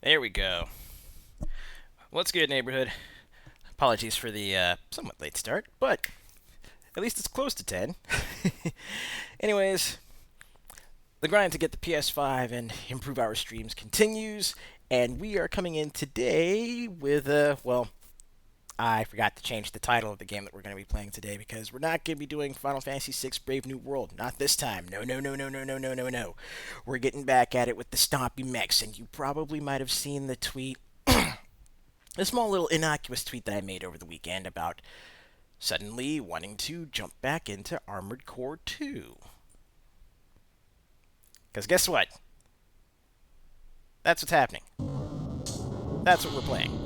There we go. What's good, neighborhood? Apologies for the somewhat late start, but at least it's close to 10. Anyways, the grind to get the PS5 and improve our streams continues, and we are coming in today with I forgot to change the title of the game that we're going to be playing today because we're not going to be doing Final Fantasy VI Brave New World. Not this time. No, no, no, no, no, no, no, no, no. We're getting back at it with the Stompy Mechs, and you probably might have seen the tweet, a small little innocuous tweet that I made over the weekend about suddenly wanting to jump back into Armored Core 2. Because guess what? That's what's happening. That's what we're playing.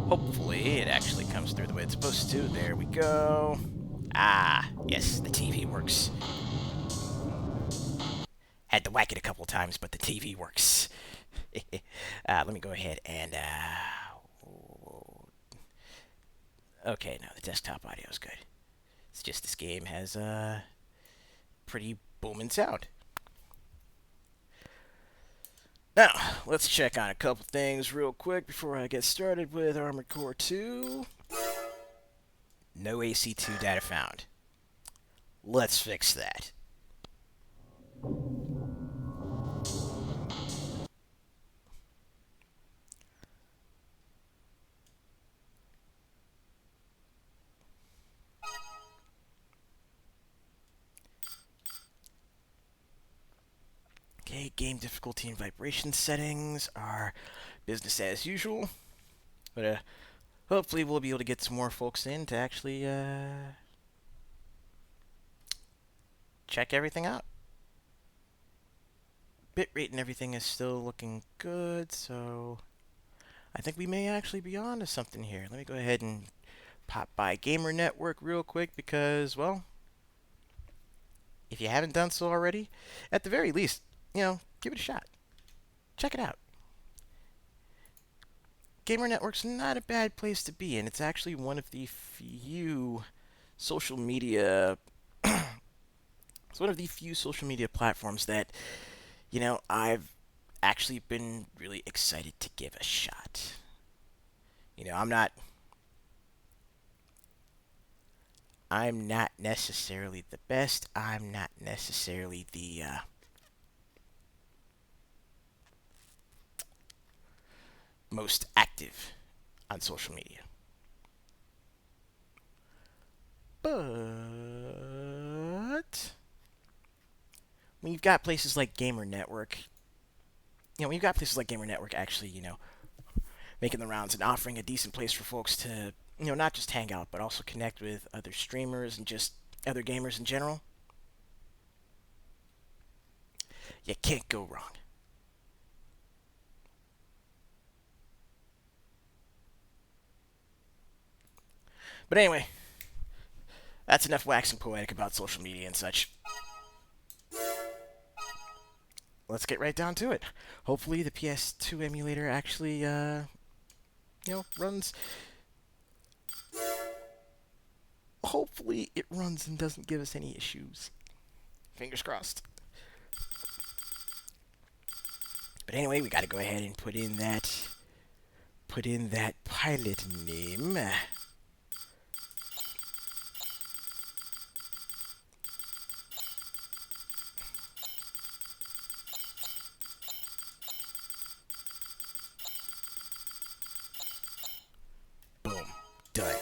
Hopefully, it actually comes through the way it's supposed to. There we go. Ah, yes, the TV works. Had to whack it a couple times, but the TV works. Let me go ahead and. Okay, no, the desktop audio is good. It's just this game has pretty booming sound. Now, let's check on a couple things real quick before I get started with Armored Core 2. No AC2 data found. Let's fix that. Okay, game difficulty and vibration settings are business as usual. But hopefully we'll be able to get some more folks in to actually check everything out. Bitrate and everything is still looking good, so I think we may actually be on to something here. Let me go ahead and pop by Gamer Network real quick because, well, if you haven't done so already, at the very least, give it a shot. Check it out. Gamer Network's not a bad place to be, and it's actually one of the few social media. It's one of the few social media platforms that, I've actually been really excited to give a shot. I'm not necessarily the best. I'm not necessarily the most active on social media. But when you've got places like Gamer Network, actually, making the rounds and offering a decent place for folks to, not just hang out, but also connect with other streamers and just other gamers in general, you can't go wrong. But anyway, that's enough waxing poetic about social media and such. Let's get right down to it. Hopefully, the PS2 emulator actually, runs. Hopefully, it runs and doesn't give us any issues. Fingers crossed. But anyway, we got to go ahead and put in that pilot name. Boom. Done.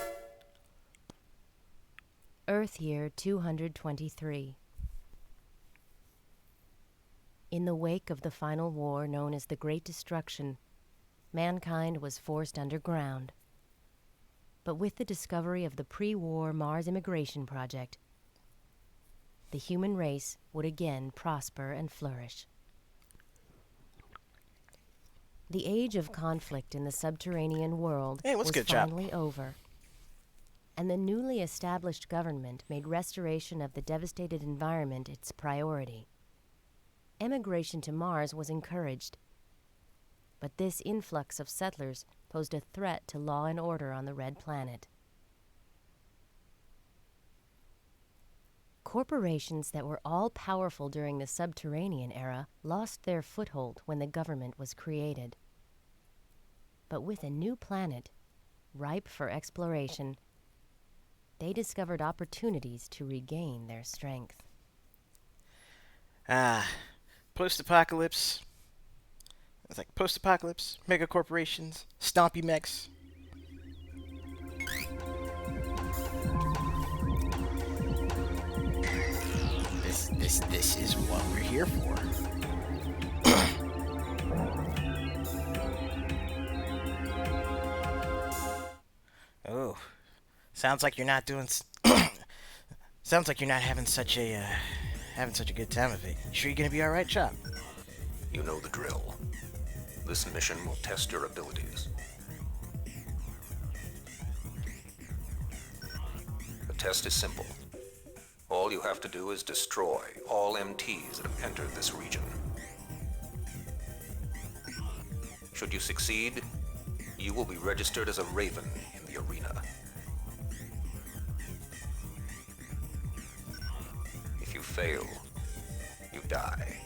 Earth Year 223. In the wake of the final war known as the Great Destruction, mankind was forced underground. But with the discovery of the pre-war Mars Immigration Project, the human race would again prosper and flourish. The age of conflict in the subterranean world was finally over, and the newly established government made restoration of the devastated environment its priority. Emigration to Mars was encouraged, but this influx of settlers posed a threat to law and order on the Red Planet. corporations that were all-powerful during the subterranean era lost their foothold when the government was created. But with a new planet, ripe for exploration, they discovered opportunities to regain their strength. Post-apocalypse. It's like post-apocalypse, mega corporations, stompy mechs. This is what we're here for. Oh, sounds like you're not doing. Sounds like you're not having such a good time of it. You sure you're gonna be all right, Chop? You know the drill. This mission will test your abilities. The test is simple. All you have to do is destroy all MTs that have entered this region. Should you succeed, you will be registered as a Raven in the arena. If you fail, you die.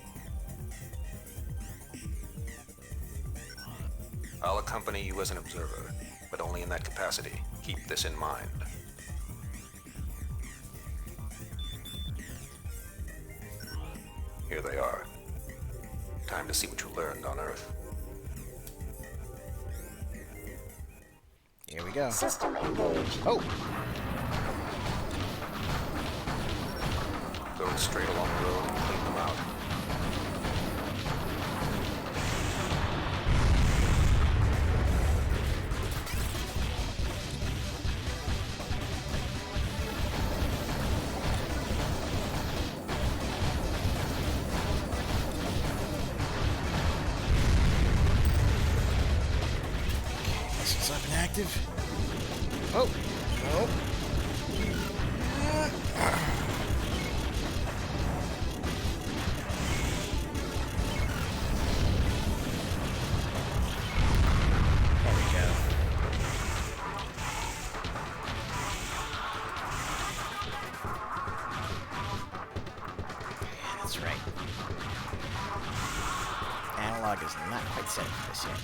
I'll accompany you as an observer, but only in that capacity. Keep this in mind. Here they are. Time to see what you learned on Earth. Here we go. System engaged. Oh! Go straight along the road and clean them out. Missiles up and active. Oh! Oh! There we go. Yeah, that's right. Analog is not quite set for this yet.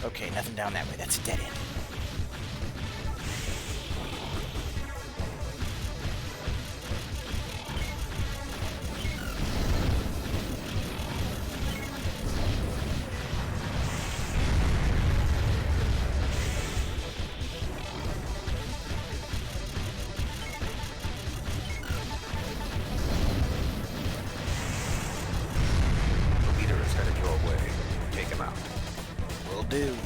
Okay, nothing down that way. That's a dead end. The leader is headed your way. Take him out. Will do.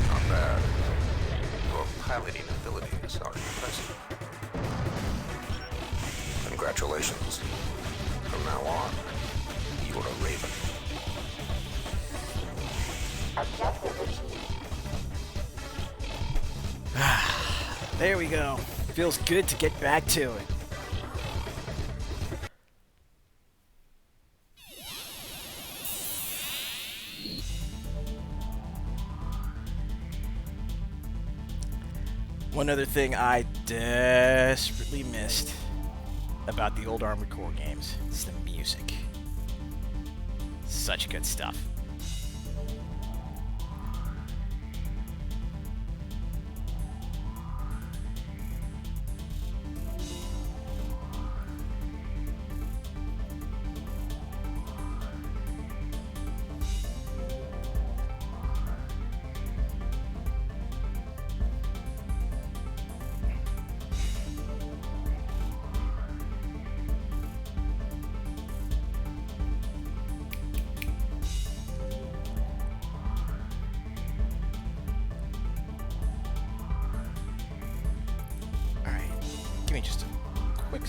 Not bad. Your piloting abilities are impressive. Congratulations. From now on, you're a Raven. Objective achieved. There we go. Feels good to get back to it. One other thing I desperately missed about the old Armored Core games is the music. Such good stuff.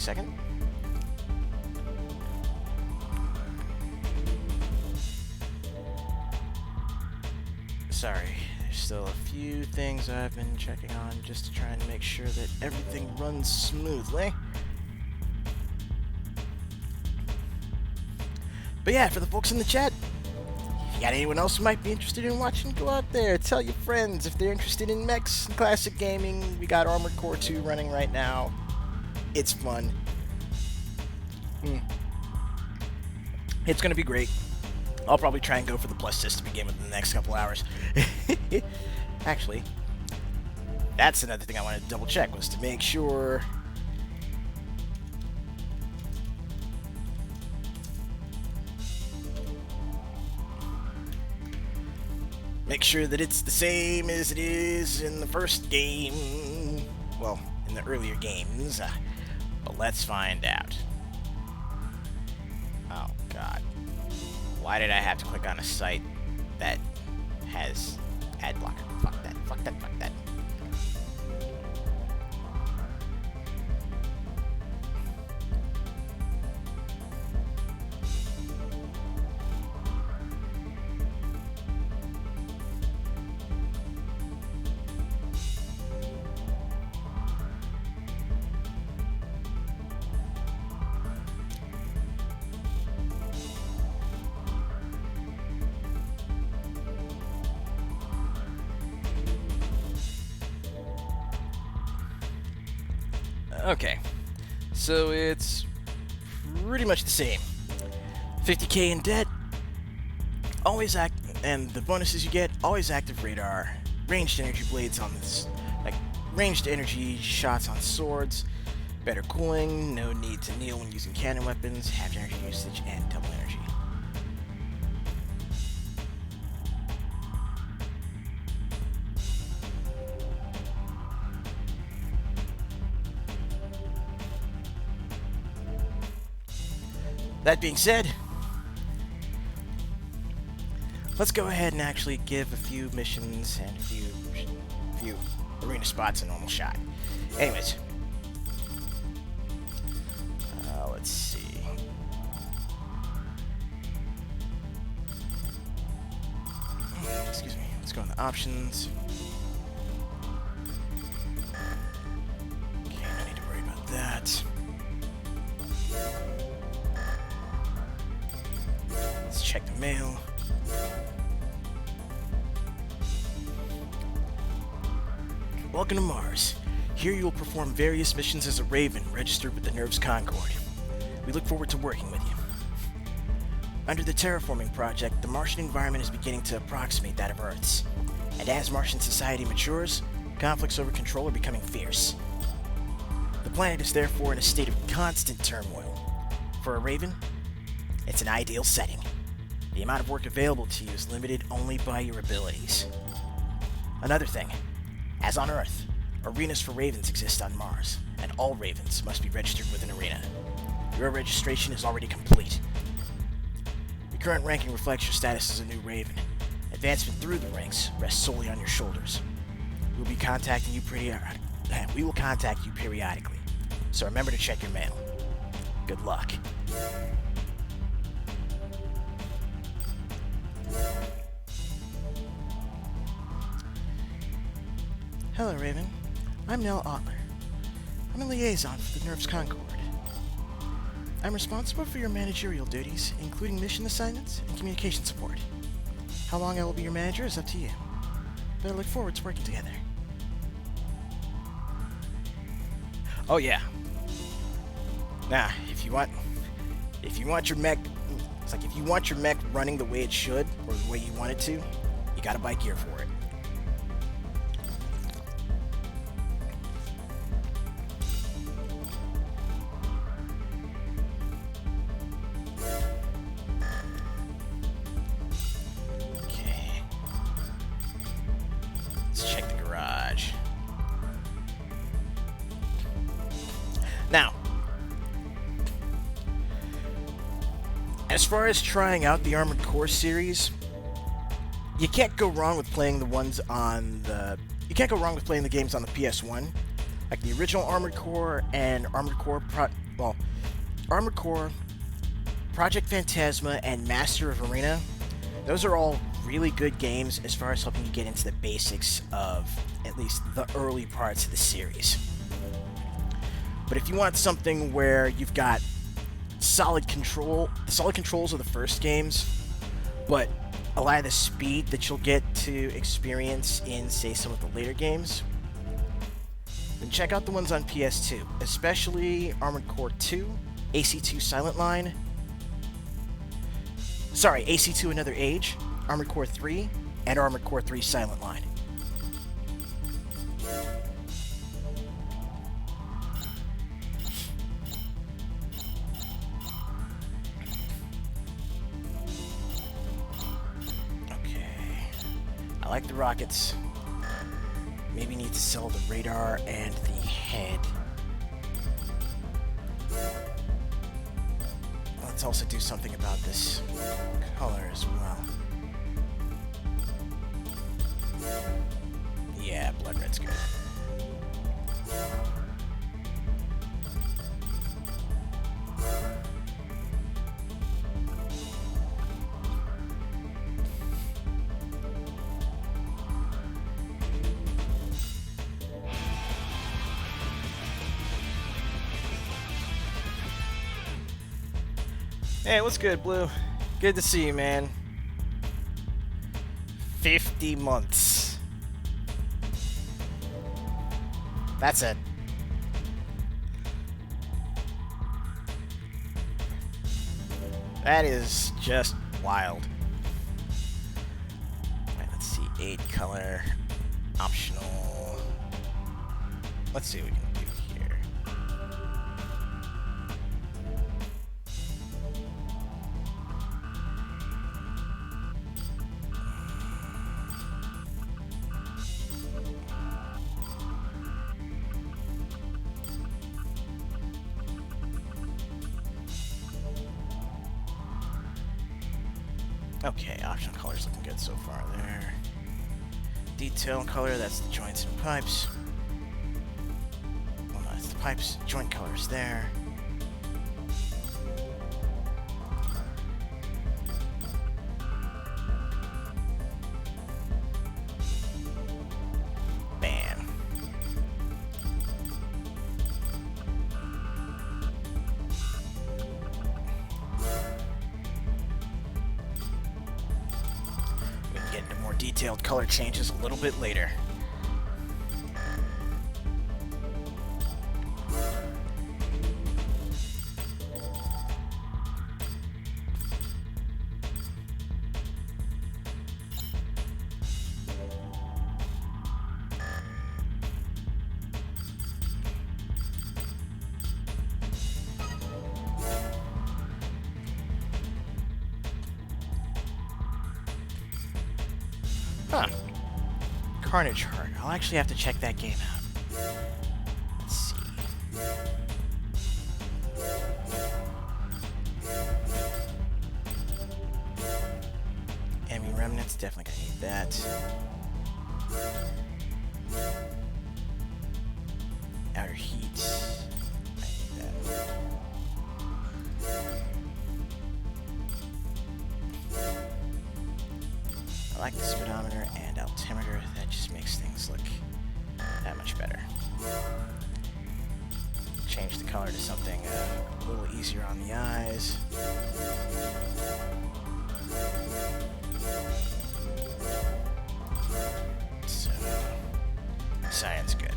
second. Sorry, there's still a few things I've been checking on just to try and make sure that everything runs smoothly. But yeah, for the folks in the chat, if you got anyone else who might be interested in watching, go out there, tell your friends if they're interested in mechs and classic gaming. We got Armored Core 2 running right now. It's fun. It's gonna be great. I'll probably try and go for the plus system again within the next couple hours. Actually, that's another thing I wanted to double check, was to make sure that it's the same as it is in the first game. Well, in the earlier games. But let's find out. Oh, God. Why did I have to click on a site that has ad blocker? Fuck that, fuck that, fuck that. Okay, so it's pretty much the same. 50k in debt, always and the bonuses you get, always active radar, ranged energy blades on this, like ranged energy shots on swords, better cooling, no need to kneel when using cannon weapons, half energy usage, and double energy. That being said, let's go ahead and actually give a few missions and a few arena spots a normal shot. Anyways, let's see. Excuse me. Let's go in the options. Okay, no need to worry about that. Let's check the mail. Welcome to Mars. Here you will perform various missions as a Raven registered with the Nerves Concord. We look forward to working with you. Under the terraforming project, the Martian environment is beginning to approximate that of Earth's. And as Martian society matures, conflicts over control are becoming fierce. The planet is therefore in a state of constant turmoil. For a Raven, it's an ideal setting. The amount of work available to you is limited only by your abilities. Another thing, as on Earth, arenas for Ravens exist on Mars, and all Ravens must be registered with an arena. Your registration is already complete. Your current ranking reflects your status as a new Raven. Advancement through the ranks rests solely on your shoulders. We will contact you periodically, so remember to check your mail. Good luck. Hello, Raven. I'm Nell Otler. I'm a liaison for the Nerves Concord. I'm responsible for your managerial duties, including mission assignments and communication support. How long I will be your manager is up to you, but I look forward to working together. Oh yeah. Nah, if you want your mech, it's like if you want your mech running the way it should, or the way you want it to, you gotta buy gear for it. Okay. Let's check the garage. Now, as far as trying out the Armored Core series, you can't go wrong with playing the ones on the... You can't go wrong with playing the games on the PS1. Like the original Armored Core and well, Armored Core, Project Phantasma, and Master of Arena, those are all really good games as far as helping you get into the basics of at least the early parts of the series. But if you want something where you've got solid controls of the first games, but a lot of the speed that you'll get to experience in, say, some of the later games, then check out the ones on PS2, especially Armored Core 2, AC2 Silent Line, AC2 Another Age, Armored Core 3, and Armored Core 3 Silent Line. I like the rockets. Maybe need to sell the radar and the head. Let's also do something about this color as well. Yeah, blood red's good. Hey, what's good, Blue? Good to see you, man. 50 months. That's it. That is just wild. Alright, let's see. Aid color. Optional. Let's see what we can do here. Okay, optional color's looking good so far there. Detail color, that's the joints and pipes. Well, no, that's the pipes. Joint color's there. Bam. Get into more detailed color changes a little bit later. Huh. Carnage Heart. I'll actually have to check that game out. Let's see. Enemy Remnants, definitely gonna need that. Outer Heat. I need that. I like the speedometer and altimeter. That just makes things look that much better. Change the color to something a little easier on the eyes. So, cyan's good.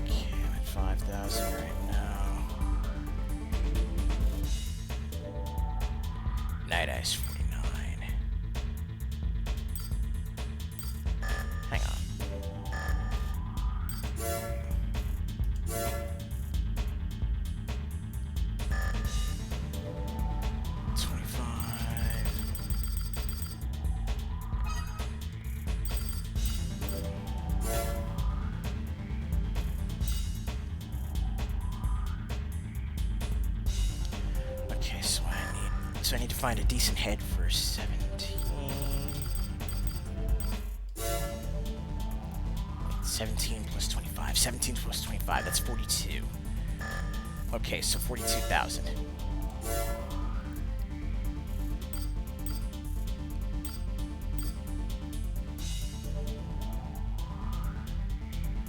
Okay, I'm at 5,000 right now. Night Ice 49. Hang on. so I need to find a decent head for 17. 17 plus 25. 17 plus 25, that's 42. Okay, so 42,000.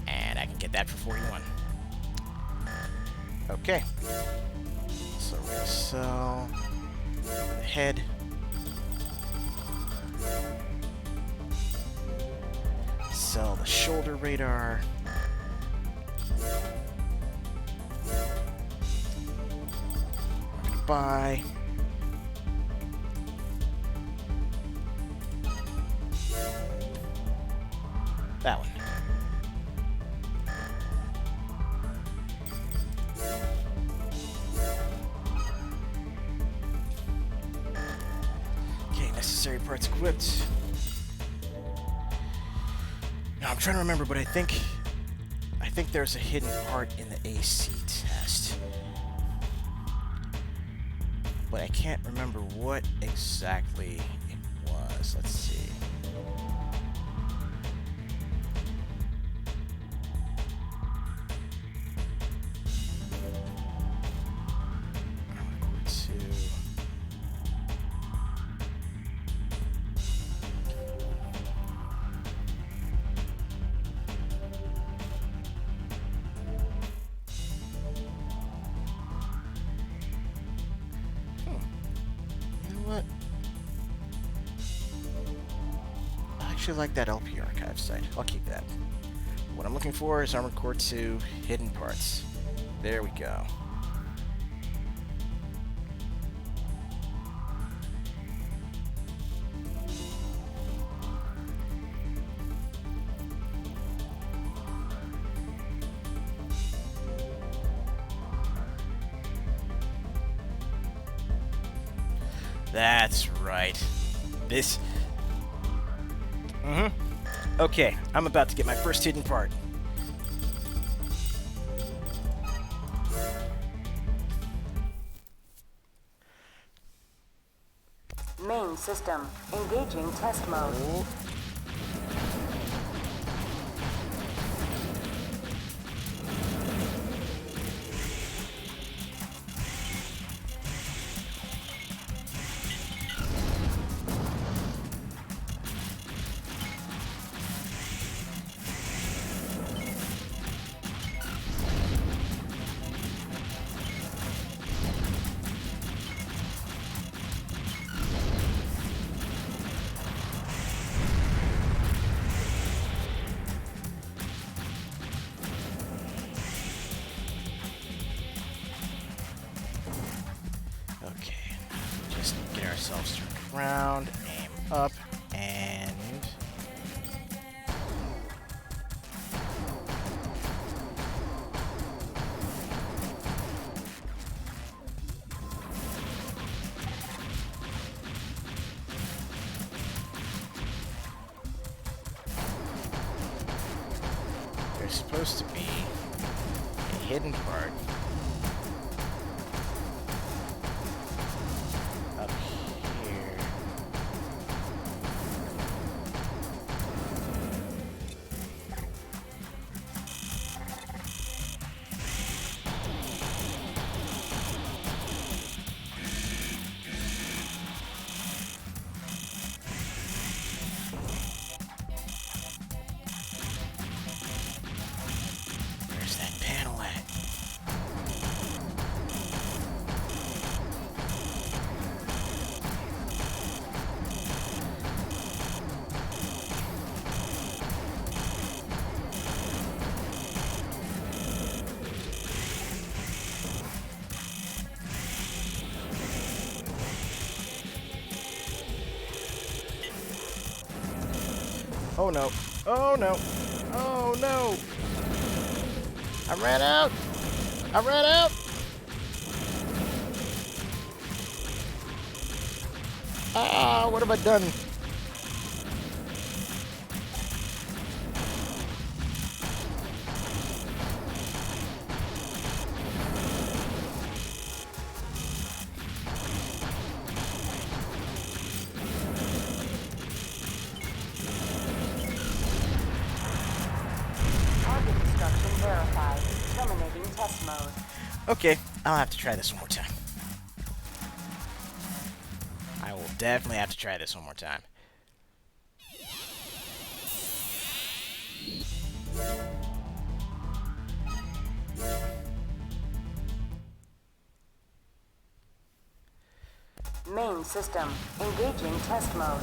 And I can get that for 41. Okay. So we're gonna sell the head. Sell the shoulder radar. We're gonna buy that one. Okay, necessary parts equipped. Now I'm trying to remember, but I think there's a hidden part in the AC test. But I can't remember what exactly it was. Let's see. What? I actually like that LP archive site. I'll keep that. What I'm looking for is Armored Core 2 hidden parts. There we go. That's right. This. Okay, I'm about to get my first hidden part. Main system. Engaging test mode. Oh. Okay, just get ourselves turned around, aim up, and there's supposed to be a hidden part up here. Where's that panel at? Oh no. Oh no. Oh no. I ran out. I ran out. Ah, what have I done? Okay, I'll have to try this one more time. I will definitely have to try this one more time. Main system. Engaging test mode.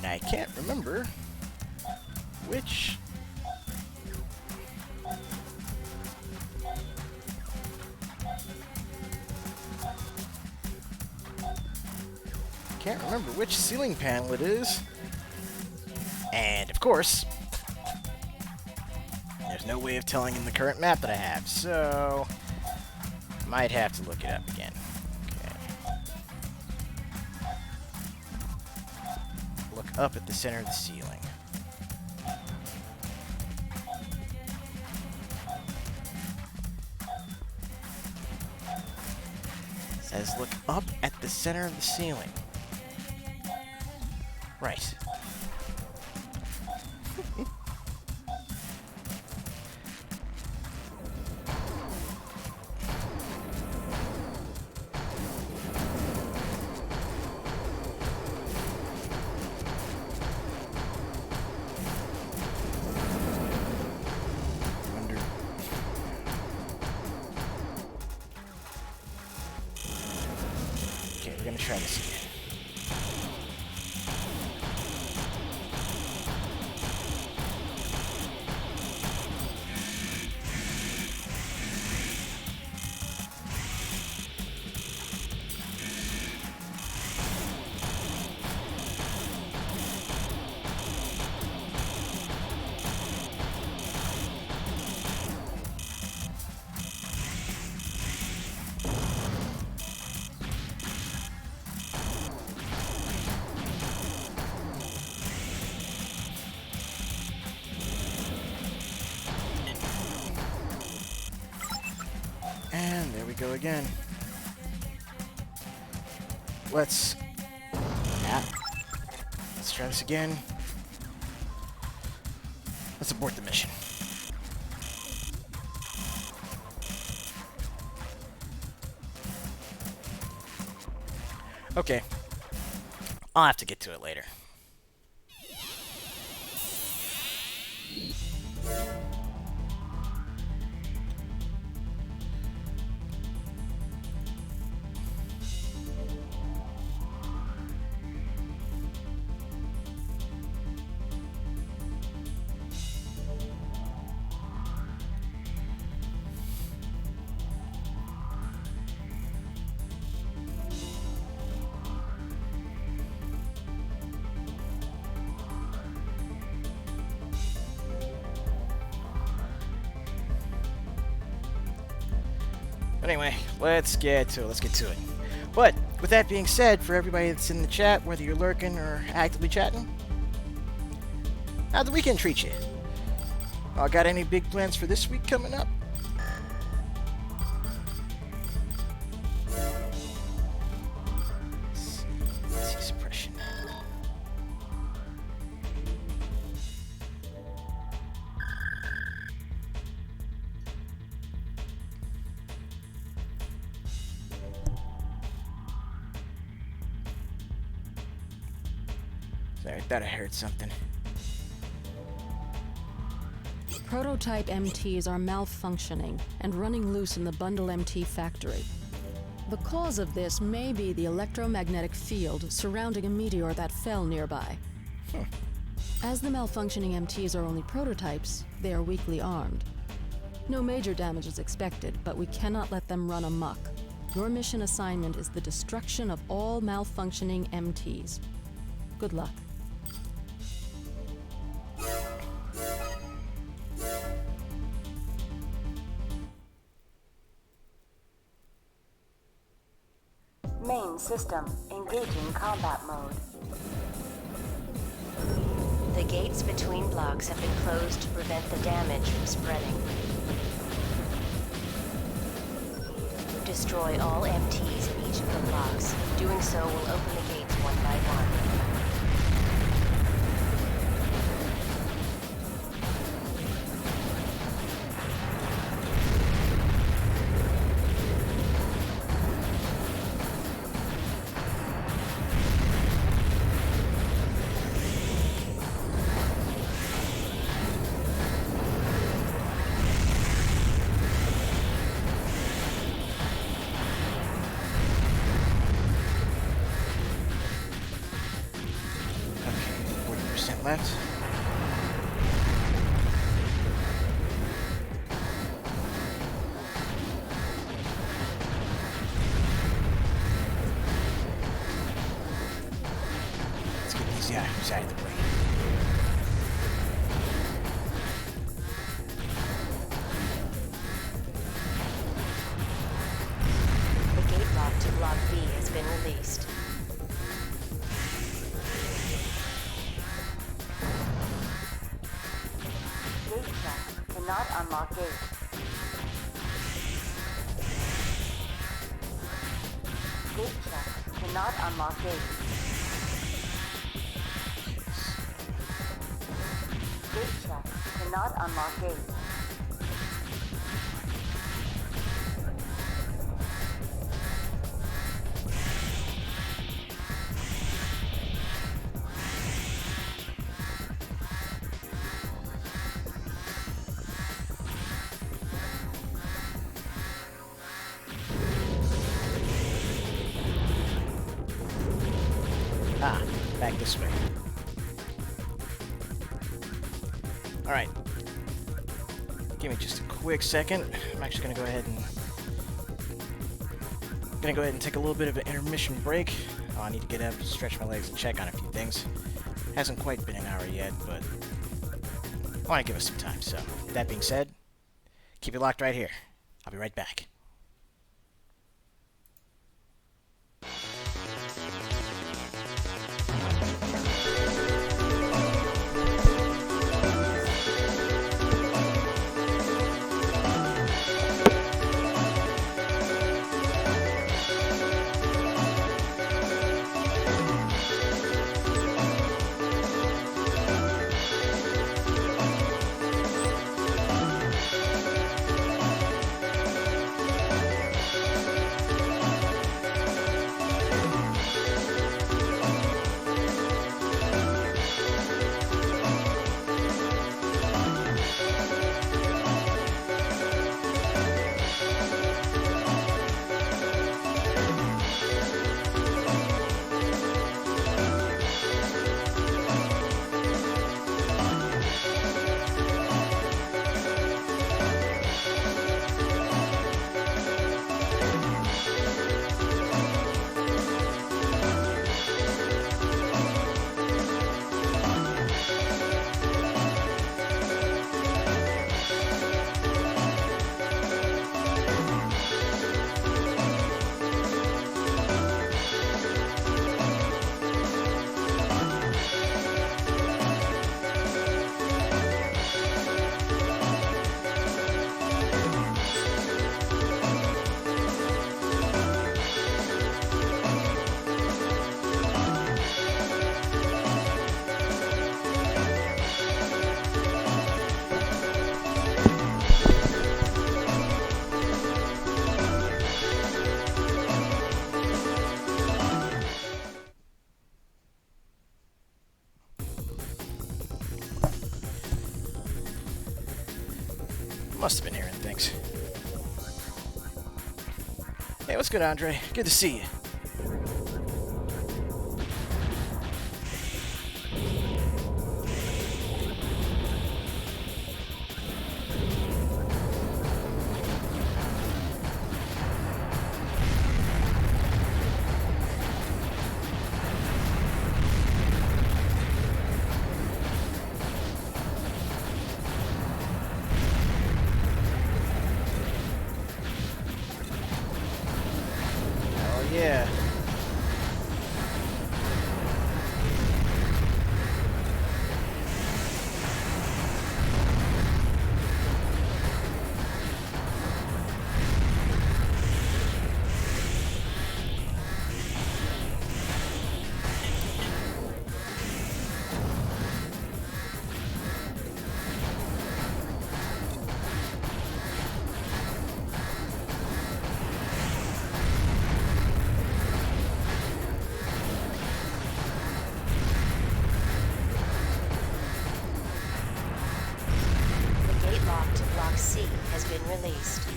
I can't remember which ceiling panel it is. And of course, there's no way of telling in the current map that I have, so might have to look it up again. Up at the center of the ceiling. It says look up at the center of the ceiling. Right. We're gonna try this again. And there we go again. Let's try this again. Let's abort the mission. Okay. I'll have to get to it later. Anyway, let's get to it. But with that being said, for everybody that's in the chat, whether you're lurking or actively chatting, how'd the weekend treat you? Got any big plans for this week coming up? Let's see suppression. Sorry, I thought I heard something. Prototype MTs are malfunctioning and running loose in the Bundle MT factory. The cause of this may be the electromagnetic field surrounding a meteor that fell nearby. As the malfunctioning MTs are only prototypes, they are weakly armed. No major damage is expected, but we cannot let them run amok. Your mission assignment is the destruction of all malfunctioning MTs. Good luck. Main system engaging combat mode. The gates between blocks have been closed to prevent the damage from spreading. Destroy all MTs in each of the blocks. Doing so will open the gates one by one. Left. Let's get these items out of the way. The gate lock to Block B has been released. Cannot unlock gate. Gate check. Cannot unlock gate. Gate check. Cannot unlock gate. Back this way. Alright. Give me just a quick second. I'm actually gonna go ahead and take a little bit of an intermission break. I need to get up, stretch my legs, and check on a few things. Hasn't quite been an hour yet, but I want to give us some time. So, that being said, keep it locked right here. I'll be right back. must have been hearing things. Hey, what's good, Andre? Good to see you. Yeah. C has been released.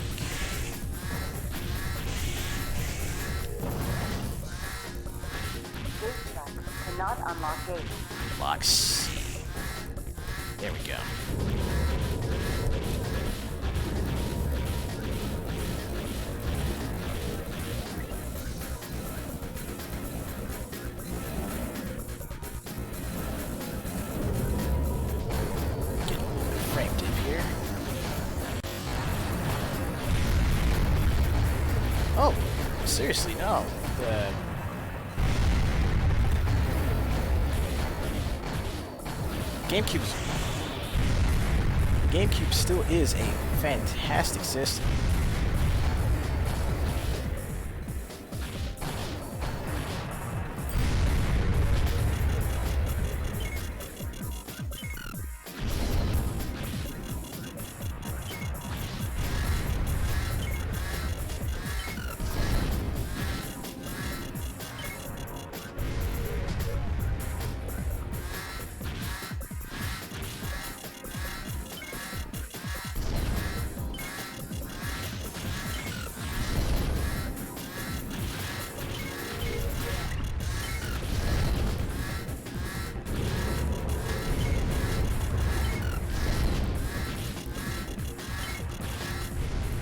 Gate track cannot unlock gate. Block C. There we go. Get a little frame dip here. Oh, seriously, no. GameCube still is a fantastic system.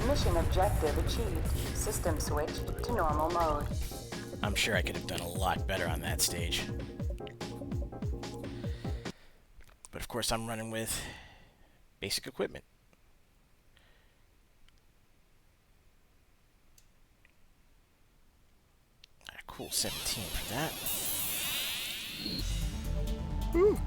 Mission objective achieved. System switched to normal mode. I'm sure I could have done a lot better on that stage. But of course I'm running with basic equipment. Cool, 17 for that. Woo.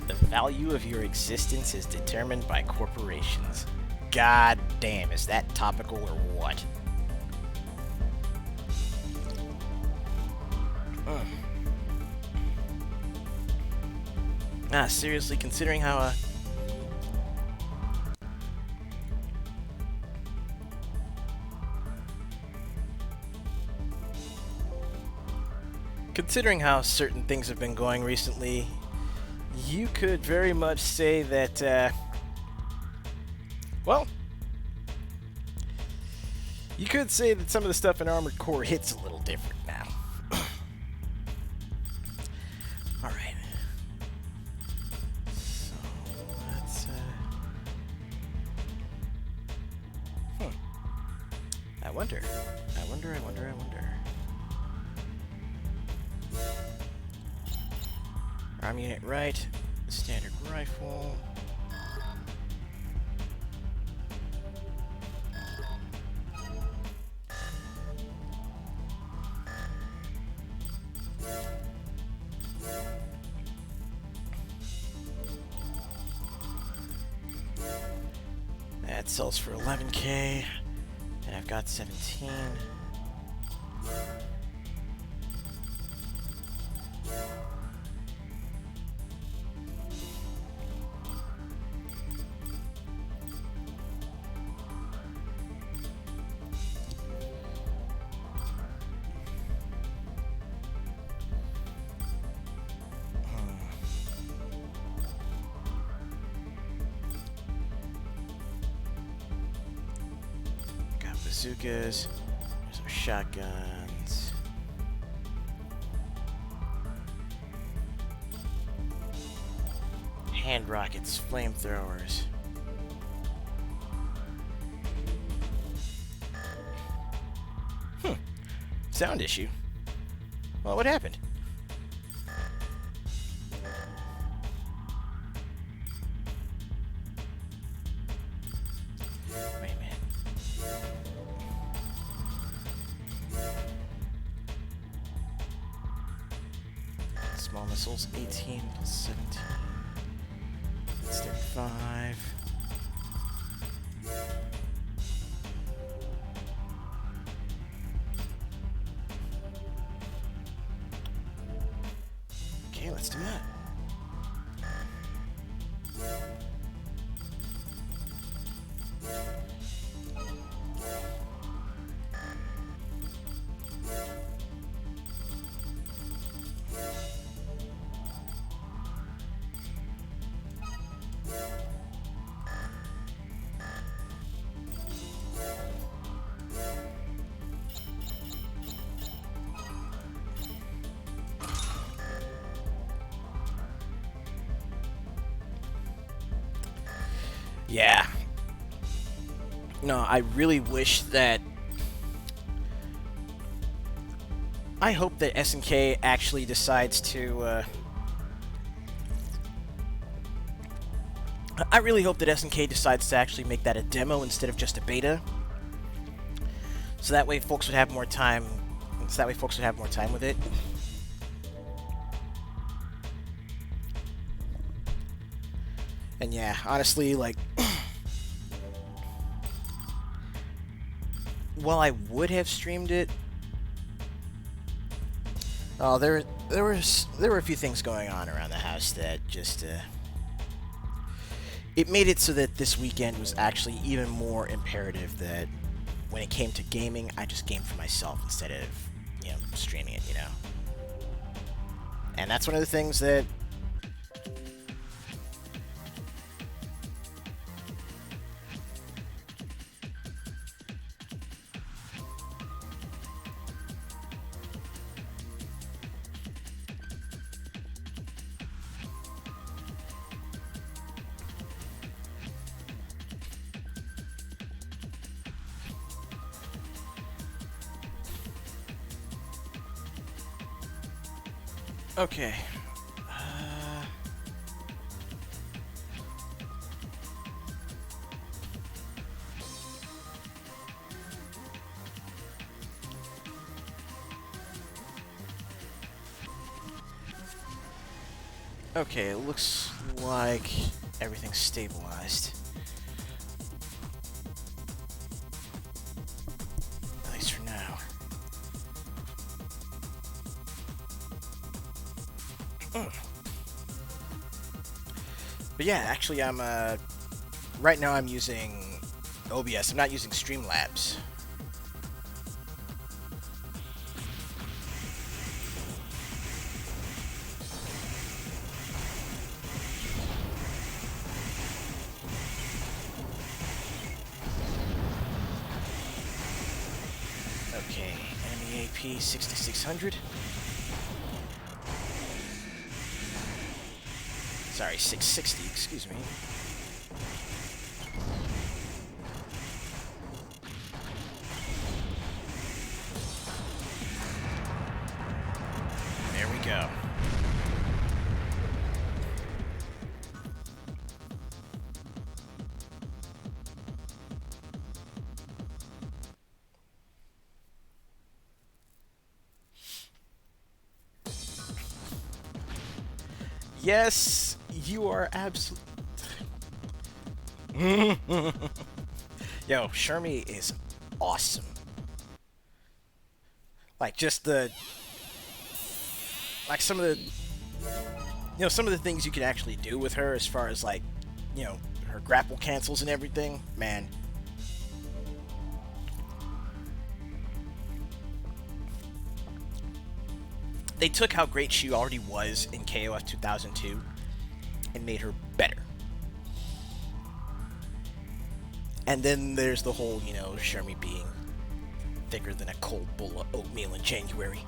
The value of your existence is determined by corporations. God damn, is that topical or what? Seriously, considering how certain things have been going recently, you could very much say that, well, you could say that some of the stuff in Armored Core hits a little different now. Alright. So, let's, I wonder. Arm unit right, standard rifle. That sells for 11K, and I've got 17. bazookas. There's our shotguns. Hand rockets, flamethrowers. Sound issue. Well, what happened? Wait a minute. Small missiles, 18 plus 17. That's 35. Okay, let's do that. Yeah. No, I really wish that... I hope that SNK actually decides to... I really hope that SNK decides to actually make that a demo instead of just a beta. So that way folks would have more time... So that way folks would have more time with it. And yeah, honestly, like... While I would have streamed it... Oh, there were a few things going on around the house that just... It made it so that this weekend was actually even more imperative that when it came to gaming, I just game for myself instead of, you know, streaming it, you know? And that's one of the things that... Okay. Okay, it looks like everything's stabilized. At least for now. But yeah, actually I'm right now I'm using OBS. I'm not using Streamlabs. Okay, enemy AP 6600. Sorry, 660, excuse me. There we go. Yes, you are absolutely... Yo, Shermie is awesome. Like, just the... Like, some of the... You know, some of the things you can actually do with her as far as, like, you know, her grapple cancels and everything. Man. They took how great she already was in KOF 2002 and made her better. And then there's the whole, you know, Shermie being thicker than a cold bowl of oatmeal in January.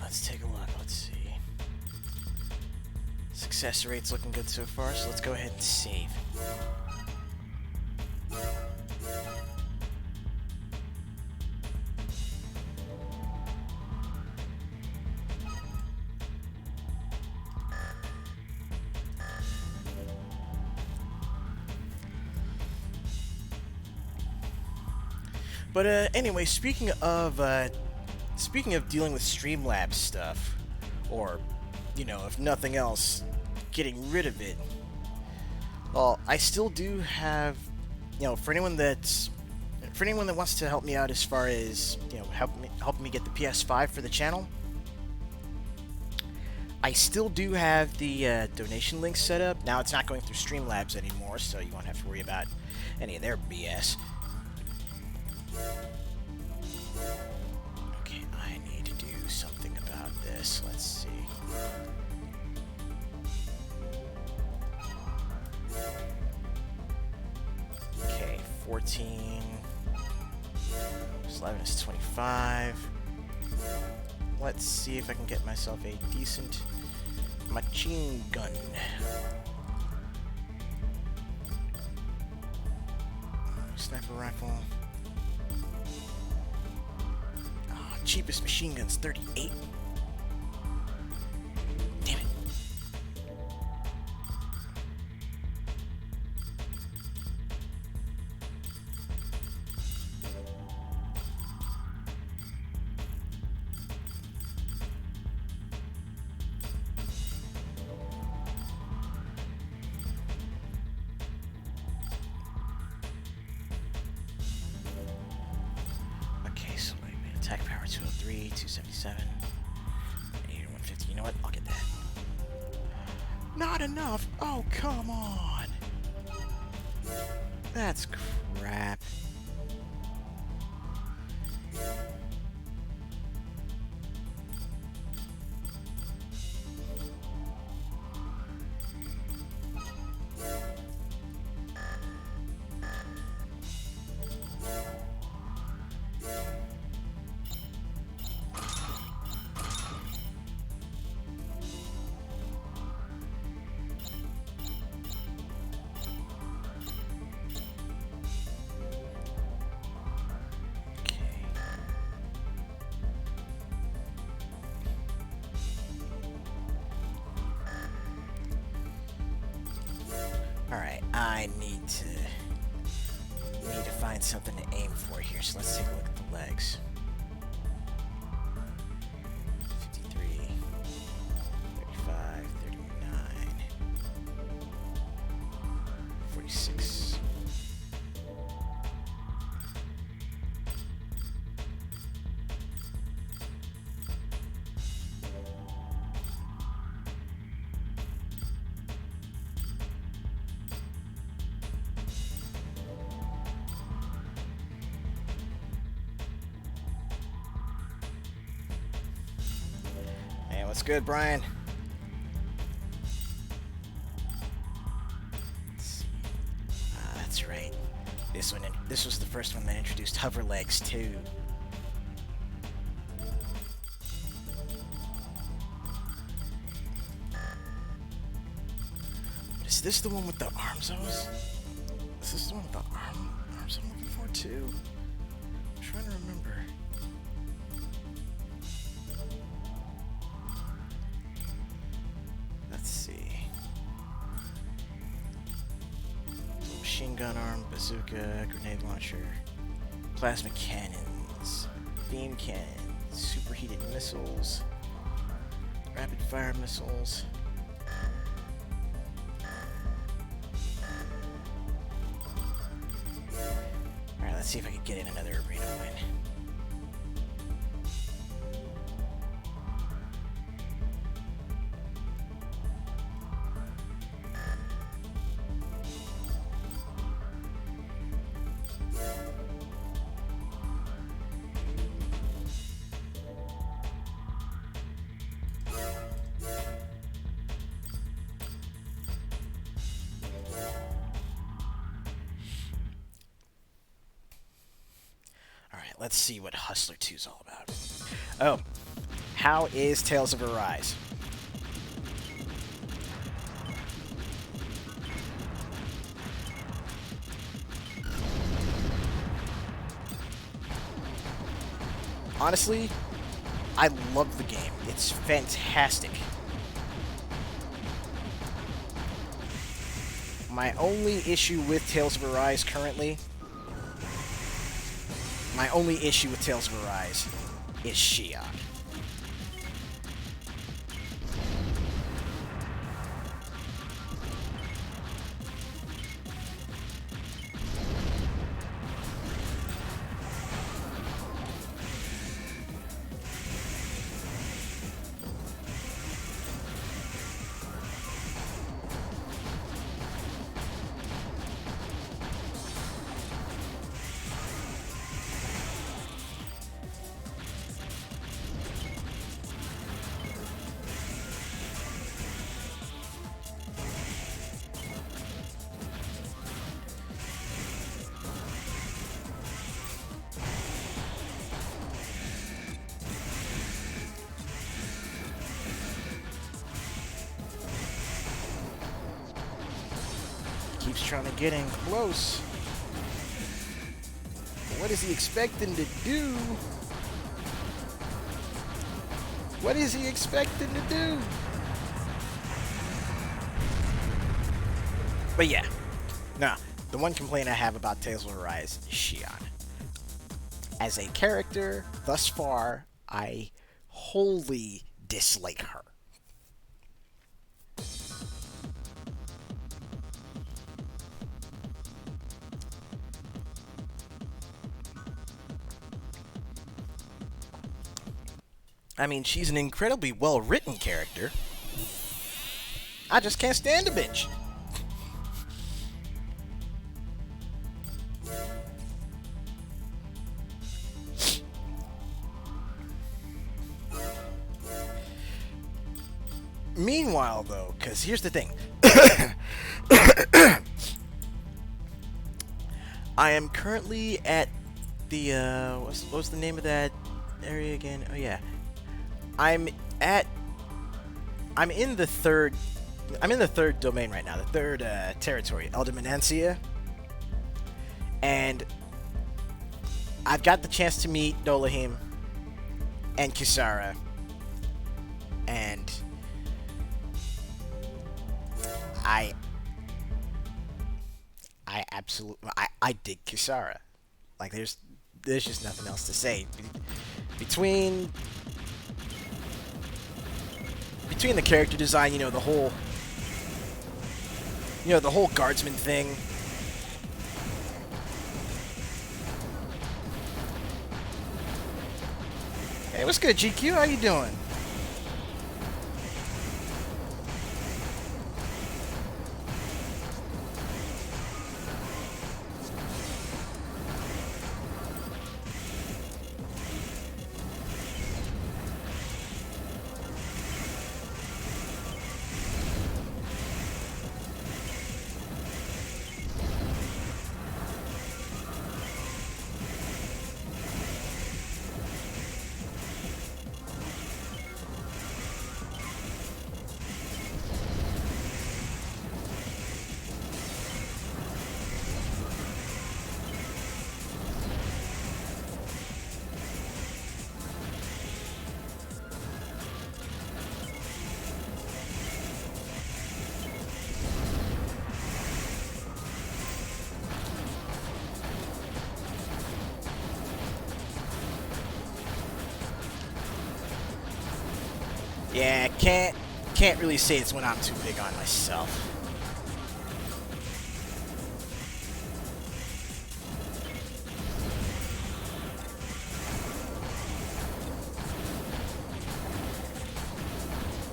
Let's take a look. Let's see. Success rate's looking good so far, so let's go ahead and save. But anyway, speaking of dealing with Streamlabs stuff, or, you know, if nothing else, getting rid of it, well, I still do have, you know, for anyone that wants to help me out as far as, you know, helping me get the PS5 for the channel, I still do have the donation link set up. Now it's not going through Streamlabs anymore, so you won't have to worry about any of their BS. Okay, I need to do something about this. Let's see. Okay, 14 plus 11 is 25. Let's see if I can get myself a decent machine gun. Sniper rifle. Oh, cheapest machine gun's 38. Damn it. Attack power 203, 277, 80, 150. You know what? I'll get that. Not enough? Oh, come on. That's crap. Alright, I need to find something to aim for here, so let's take a look at the legs. 53, 35, 39, 46. What's good, Brian? That's right. This was the first one that introduced hover legs too. Is this the one with the arms? Is this the one with the arms I'm looking for too? I'm trying to remember. Let's see. Machine gun arm, bazooka, grenade launcher, plasma cannons, beam cannons, superheated missiles, rapid fire missiles. see if I can get in another arena win. Let's see what Hustler 2 is all about. Oh, how is Tales of Arise? Honestly, I love the game. It's fantastic. My only issue with Tales of Arise currently... My only issue with Tales of Arise is Shion. Keeps trying to get in close. What is he expecting to do? What is he expecting to do? But yeah, no. The one complaint I have about Tales of Arise is Shion. As a character, thus far, I wholly dislike her. I mean, she's an incredibly well-written character. I just can't stand the bitch. Meanwhile, though, because here's the thing. I am currently at the, what's the name of that area again? Oh, yeah. I'm in the third domain right now, the third territory, Eldermanancia, and I've got the chance to meet Dolahim and Kisara, and I absolutely I dig Kisara. Like there's just nothing else to say. Between the character design, the whole guardsman thing. Hey, what's good, GQ? How you doing? Yeah, can't really say it's one I'm too big on myself.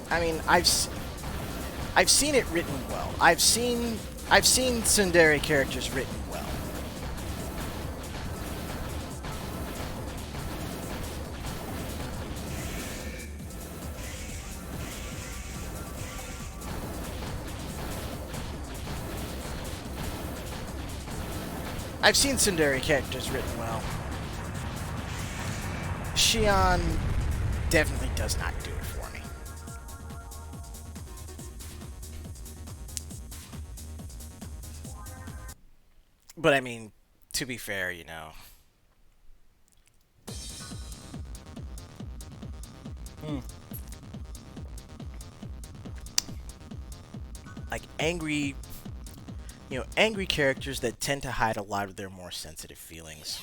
I mean, I've seen it written well. I've seen tsundere characters written well. I've seen tsundere characters written well. Shion definitely does not do it for me. But I mean, to be fair, you know. Like angry, angry characters that tend to hide a lot of their more sensitive feelings.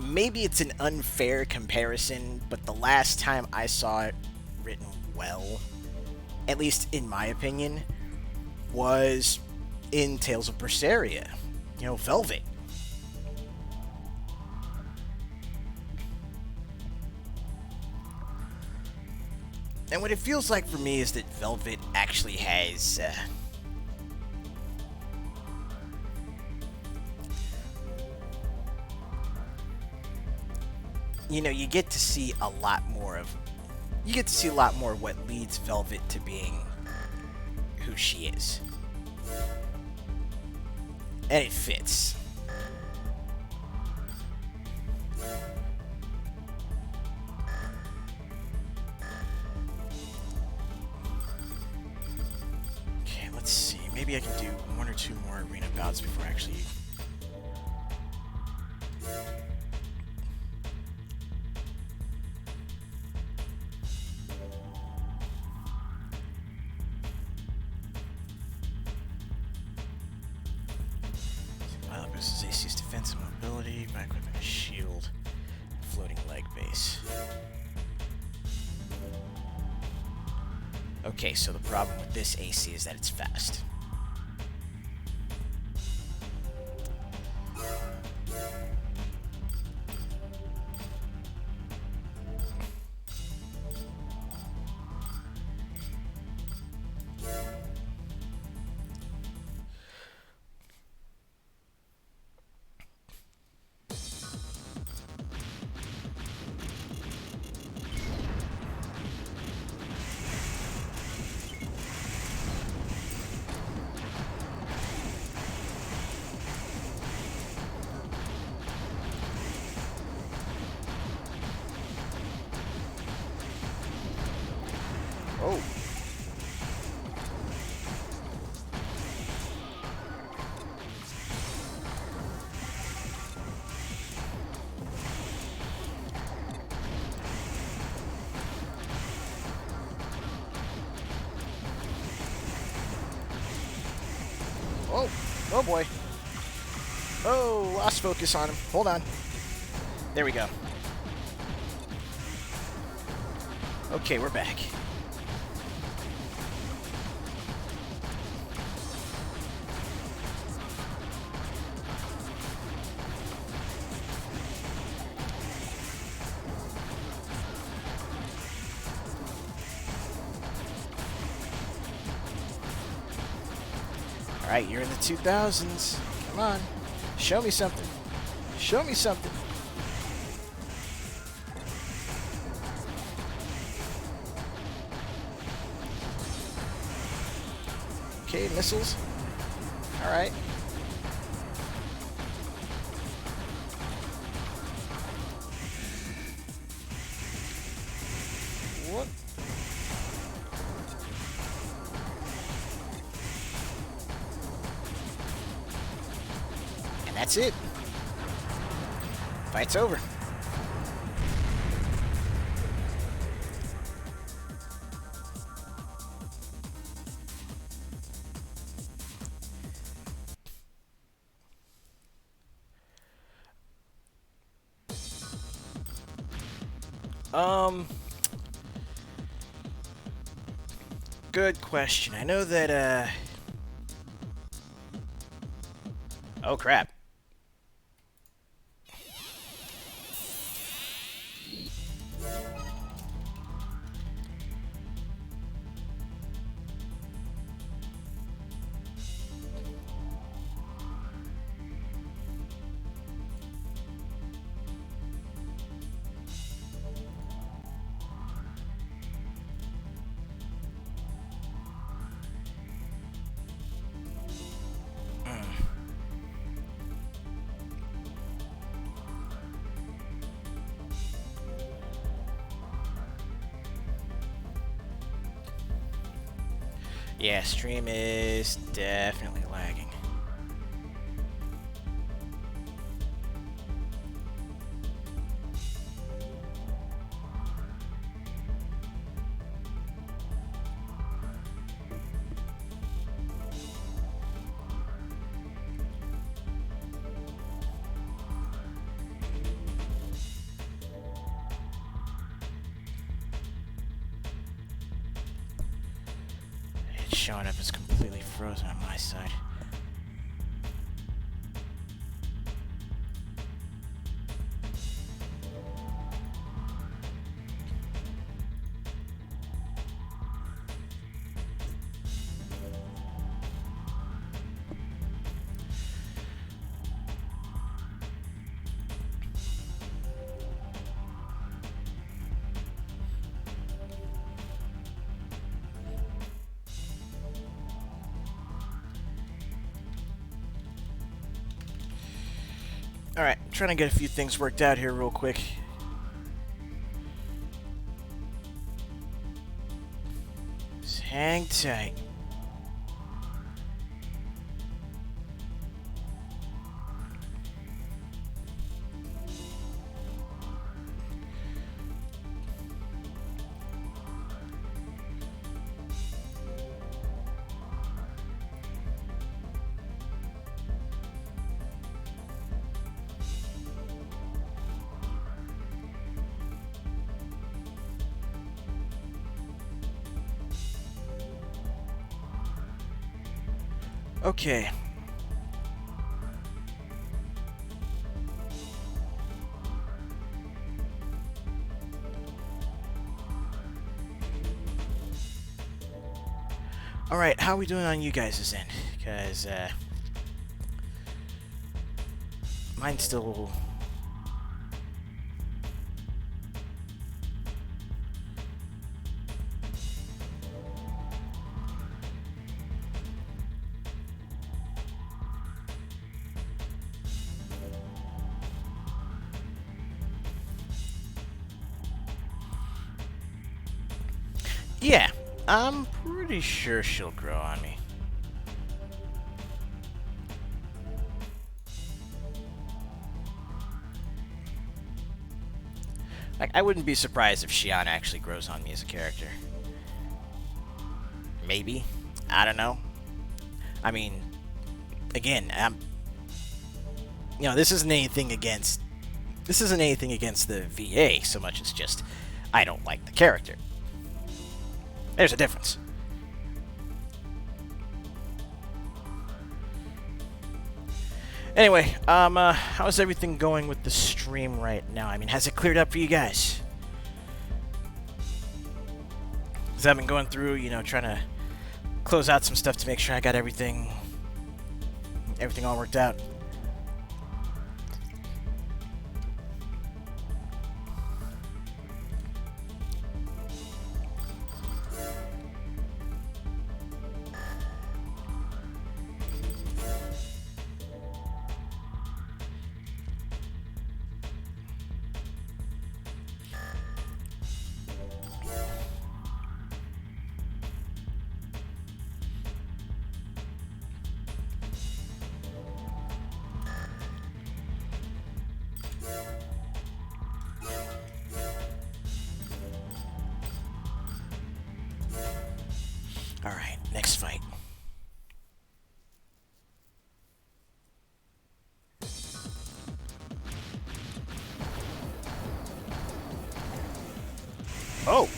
Maybe it's an unfair comparison, but the last time I saw it written well, at least in my opinion, was in Tales of Berseria. Velvet. And what it feels like for me is that Velvet actually has you get to see a lot more of what leads Velvet to being who she is. And it fits. Okay, let's see. Maybe I can do one or two more arena bouts before actually... This is AC's defense and mobility by equipping a shield, floating leg base. Okay, so the problem with this AC is that it's fast. Oh. Oh. Oh boy. Oh, lost focus on him. Hold on. There we go. Okay, we're back. Alright, you're in the 2000s. Come on. Show me something. Show me something. Okay, missiles. Alright. What? And that's it. Fight's over. Good question. I know that, oh, crap. Yeah, stream is definitely lagging. It's showing up as completely frozen on my side. Alright, trying to get a few things worked out here real quick. Just hang tight. Okay. Alright, how are we doing on you guys' end? Because, mine's still... Yeah, I'm pretty sure she'll grow on me. Like, I wouldn't be surprised if Shion actually grows on me as a character. Maybe. I don't know. I mean, again, this isn't anything against... This isn't anything against the VA so much as just I don't like the character. There's a difference. Anyway, how's everything going with the stream right now? I mean, has it cleared up for you guys? Because I've been going through, trying to close out some stuff to make sure I got everything all worked out. Alright, next fight. Oh!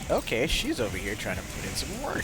Okay, she's over here trying to put in some work.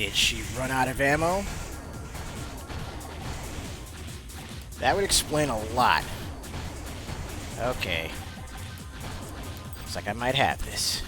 Did she run out of ammo? That would explain a lot. Okay. Looks like I might have this.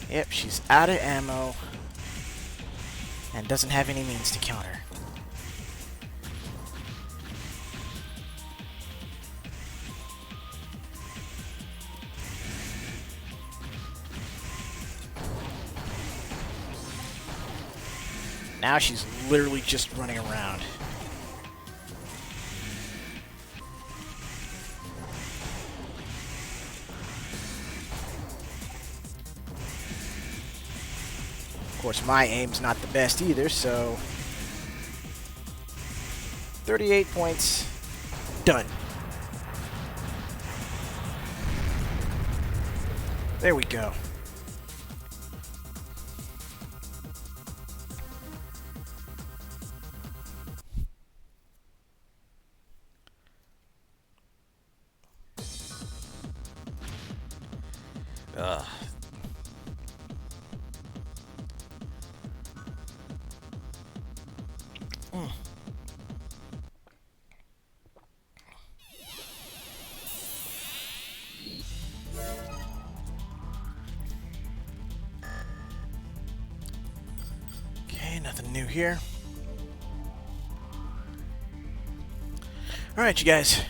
Yep, she's out of ammo and doesn't have any means to counter. Now she's literally just running around. Of course, my aim's not the best either, so 38 points. Done. There we go. Ugh. Okay, nothing new here. Alright, you guys.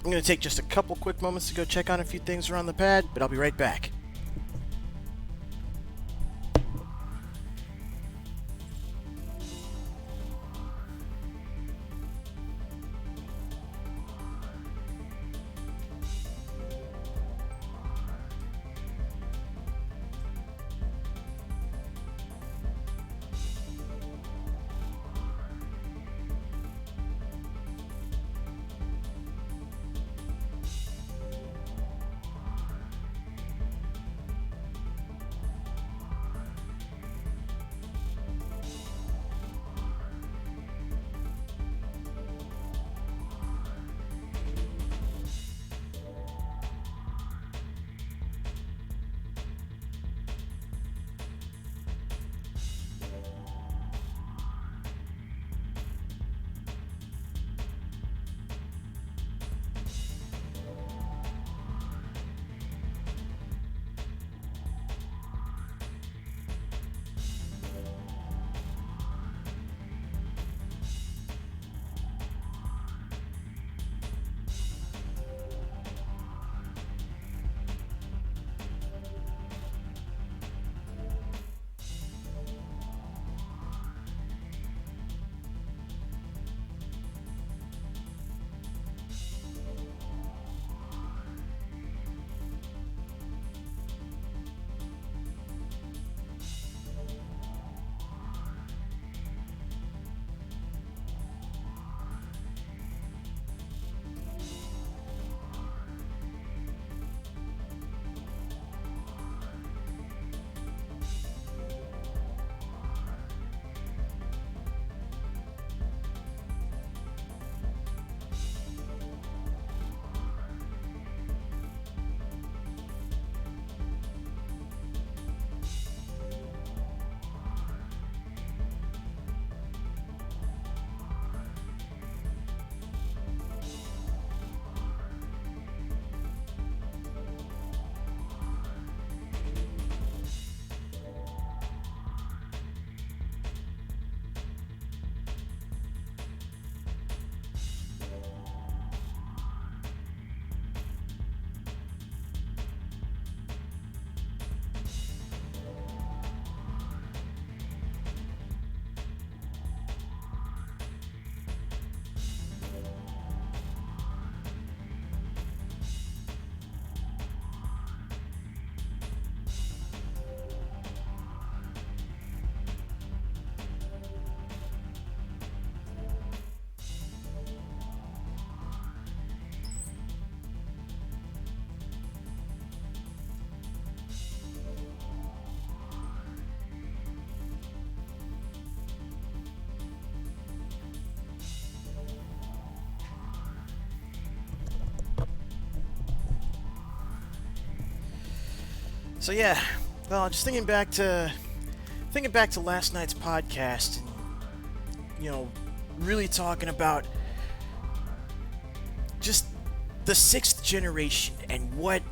I'm going to take just a couple quick moments to go check on a few things around the pad, but I'll be right back. So yeah, well, just thinking back to last night's podcast, and really talking about just the sixth generation and what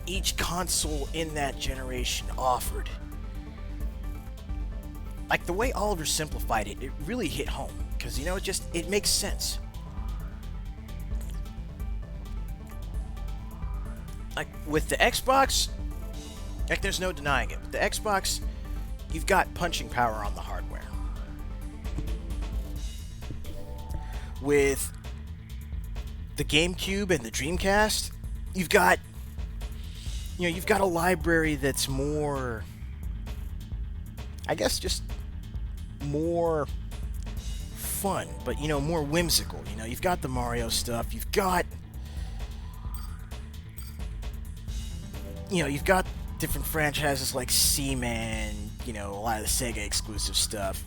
each console in that generation offered. Like the way Oliver simplified it, it really hit home because it makes sense. Like with the Xbox, like there's no denying it. With the Xbox, you've got punching power on the hardware. With the GameCube and the Dreamcast, you've got a library that's more, I guess, just more fun, but more whimsical. You've got the Mario stuff, you've got different franchises like Seaman, a lot of the Sega exclusive stuff.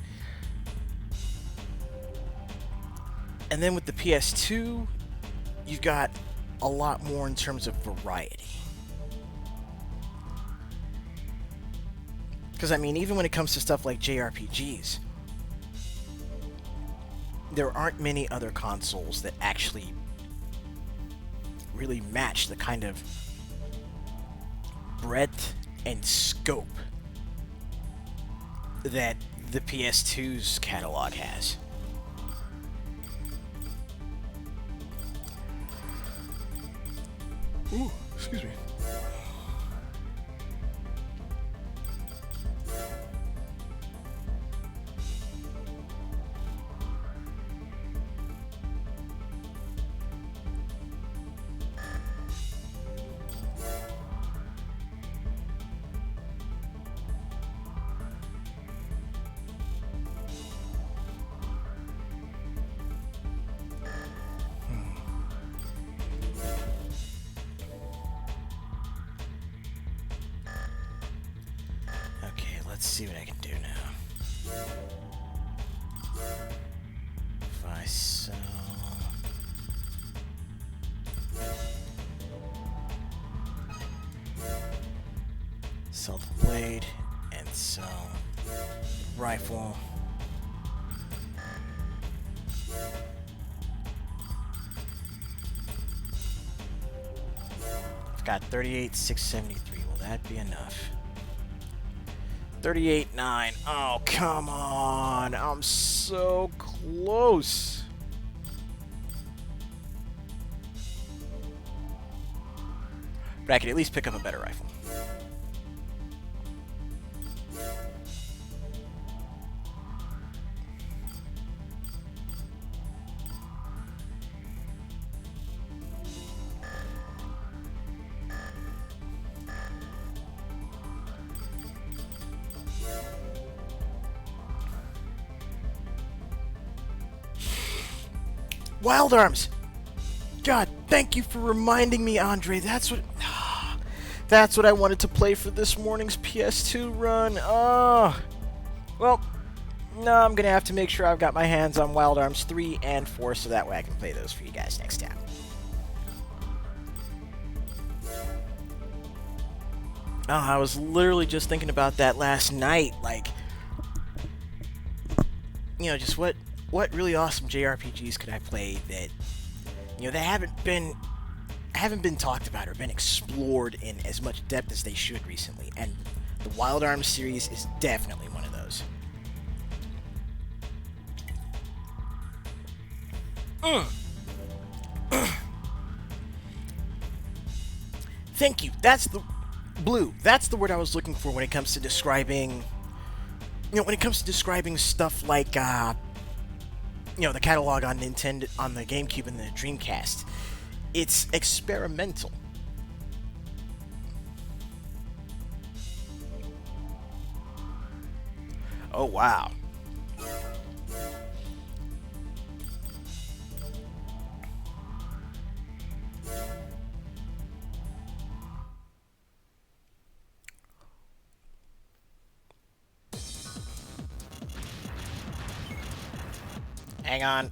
And then with the PS2, you've got a lot more in terms of variety. Because, even when it comes to stuff like JRPGs, there aren't many other consoles that actually really match the kind of breadth and scope that the PS2's catalog has. Ooh, excuse me. Let's see what I can do now. If I sell the blade and sell the rifle. I've got 38,673. Will that be enough? 38.9. Oh, come on. I'm so close. But I could at least pick up a better rifle. Wild Arms! God, thank you for reminding me, Andre. That's what I wanted to play for this morning's PS2 run. Oh. Well, no, I'm going to have to make sure I've got my hands on Wild Arms 3 and 4 so that way I can play those for you guys next time. Oh, I was literally just thinking about that last night. Like, just what really awesome JRPGs could I play that that haven't been talked about or been explored in as much depth as they should recently, and the Wild Arms series is definitely one of those. Thank you. That's the word I was looking for when it comes to describing stuff like the catalog on Nintendo, on the GameCube and the Dreamcast. It's experimental. Oh, wow. Hang on.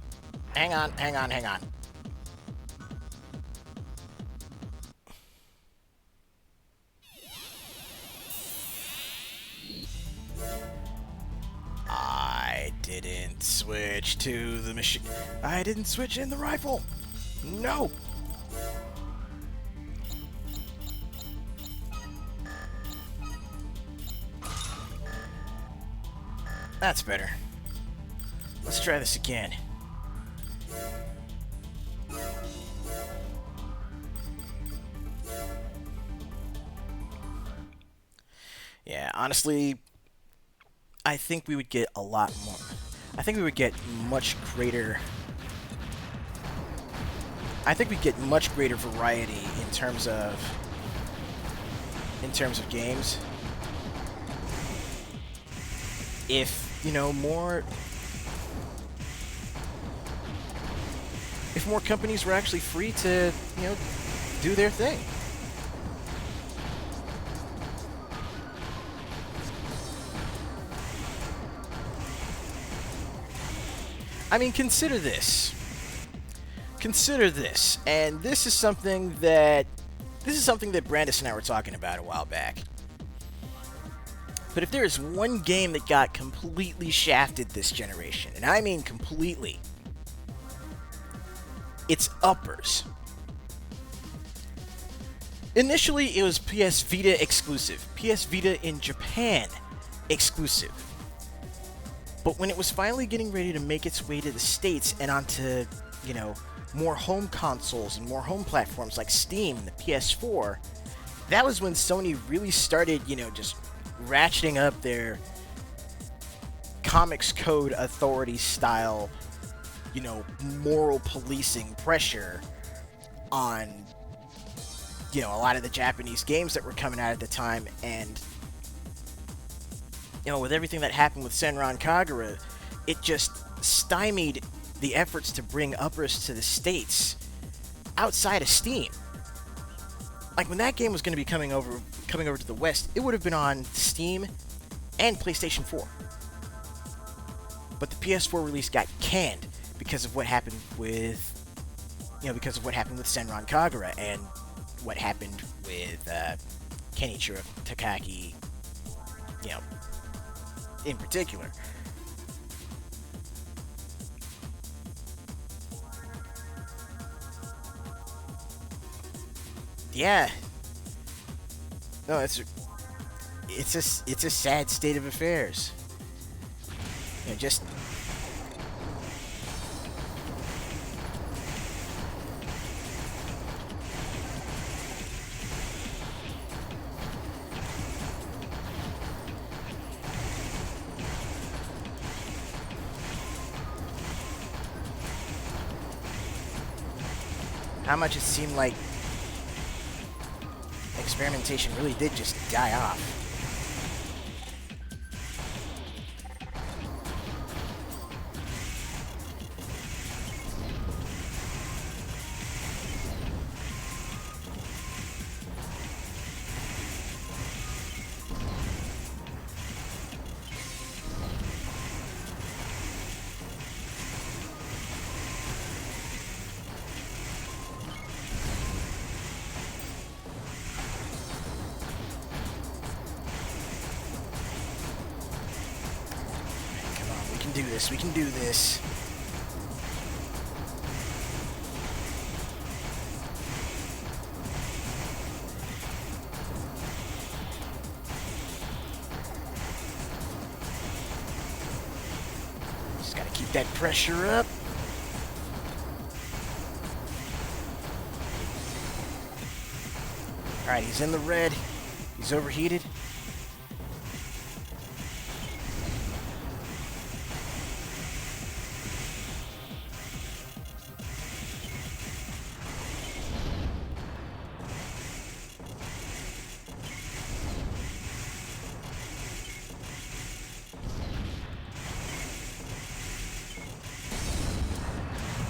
didn't switch to the machine. I didn't switch in the rifle. No. That's better. Let's try this again. Yeah, honestly, I think we would get a lot more. I think we would get much greater. I think we'd get much greater variety in terms of games if, you know, more companies were actually free to, you know, do their thing. I mean, consider this. Consider this, and this is something that Brandis and I were talking about a while back. But if there is one game that got completely shafted this generation, and I mean completely, it's Uppers. Initially, it was PS Vita exclusive. PS Vita in Japan exclusive. But when it was finally getting ready to make its way to the States and onto, you know, more home consoles and more home platforms like Steam and the PS4, that was when Sony really started, you know, just ratcheting up their Comics Code Authority style, you know, moral policing pressure on, you know, a lot of the Japanese games that were coming out at the time. And, you know, with everything that happened with Senran Kagura, it just stymied the efforts to bring Uppers to the States outside of Steam. Like, when that game was going to be coming over to the West, it would have been on Steam and PlayStation 4. But the PS4 release got canned because of what happened with, you know, because of what happened with Senran Kagura and what happened with Kenichiro Takagi, you know, in particular. Yeah. No, it's a sad state of affairs. You know, just how much it seemed like experimentation really did just die off. We can do this. Just gotta keep that pressure up. Alright, he's in the red. He's overheated.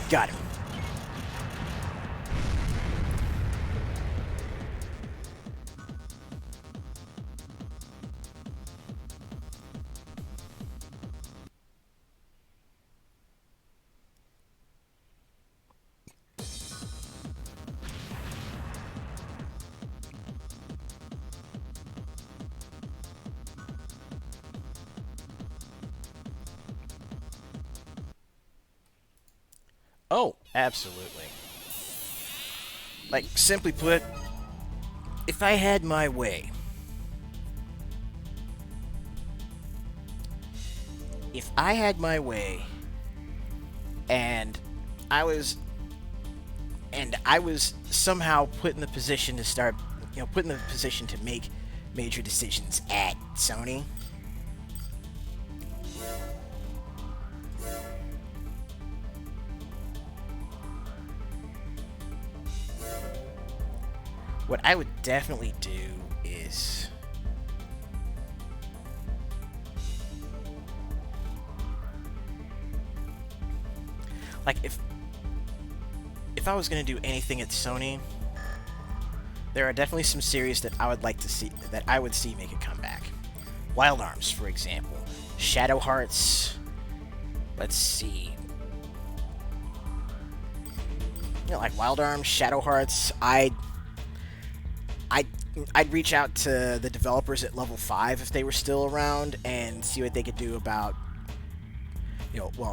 Got him. Oh, absolutely. Like, simply put, if I had my way, if I had my way, and I was I was somehow put in the position to start, put in the position to make major decisions at Sony, what I would definitely do is like if I was going to do anything at Sony, there are definitely some series that I would like to see, that I would see make a comeback. Wild Arms, for example. Shadow Hearts. Let's see. Like Wild Arms, Shadow Hearts. I'd I'd reach out to the developers at Level 5 if they were still around and see what they could do about,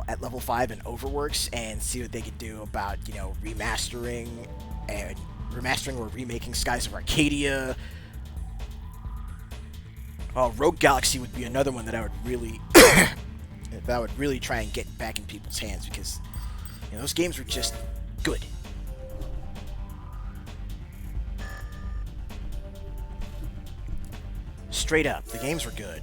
at Level 5 and Overworks, and see what they could do about, remastering or remaking Skies of Arcadia. Rogue Galaxy would be another one that I would really try and get back in people's hands, because those games were just good. Straight up, the games were good.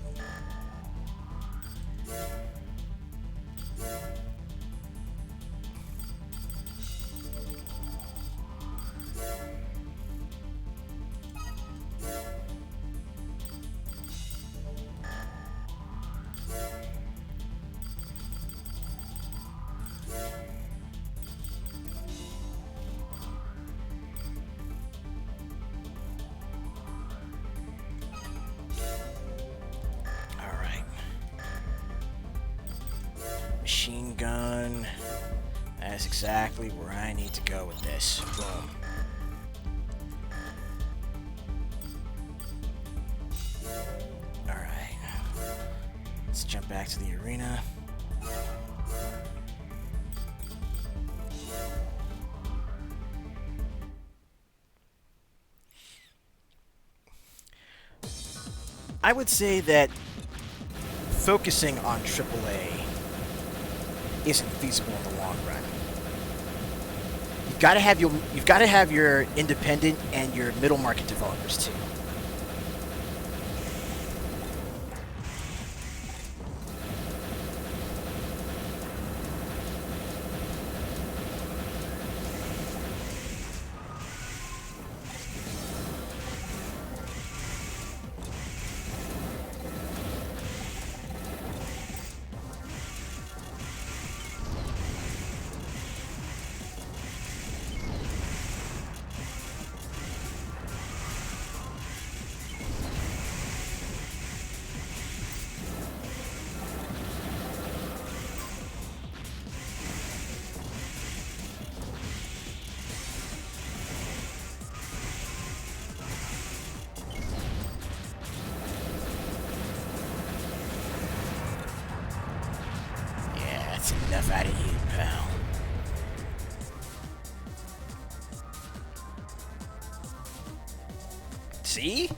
Machine gun. That's exactly where I need to go with this. Boom. Alright. Let's jump back to the arena. I would say that focusing on AAA isn't feasible in the long run. You've got to have your independent and your middle market developers too. That's enough out of you, pal. See?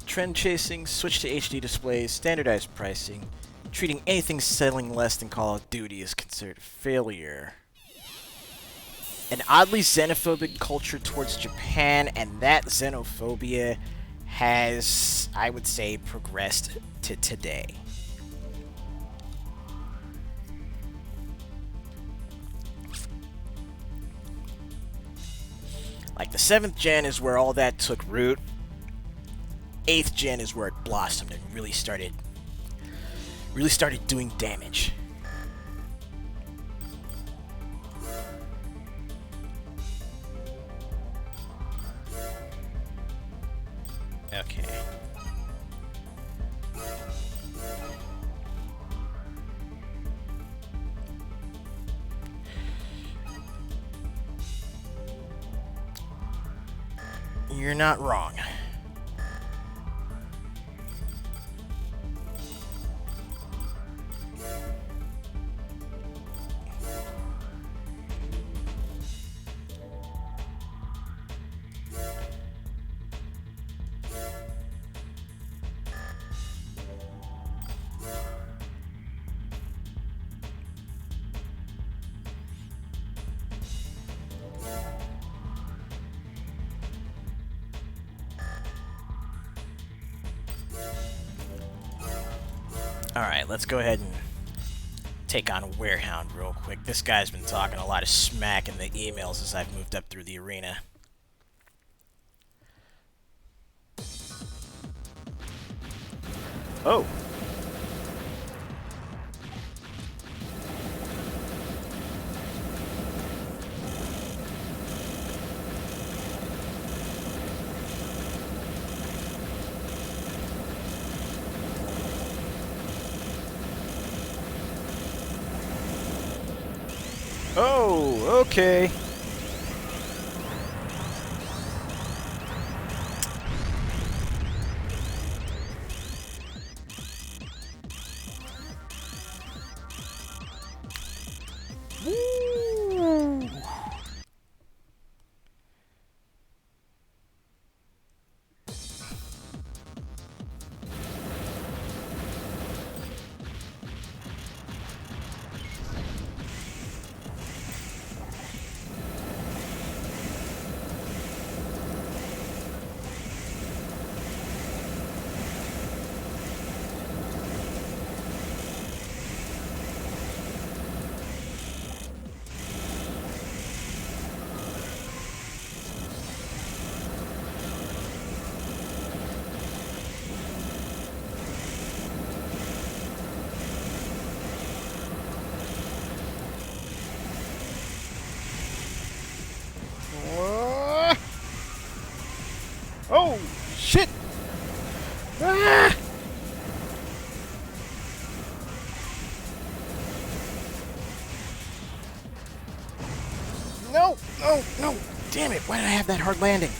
Trend chasing, switch to HD displays, standardized pricing. Treating anything selling less than Call of Duty is considered a failure. An oddly xenophobic culture towards Japan, and that xenophobia has, I would say, progressed to today. Like, the 7th gen is where all that took root. 8th gen is where it blossomed and really started doing damage. Okay. You're not wrong. Alright, let's go ahead and take on Warehound real quick. This guy's been talking a lot of smack in the emails as I've moved up through the arena. Oh! Oh, okay. Woo! Oh, shit! Ah! No, no, no! Damn it, why did I have that hard landing?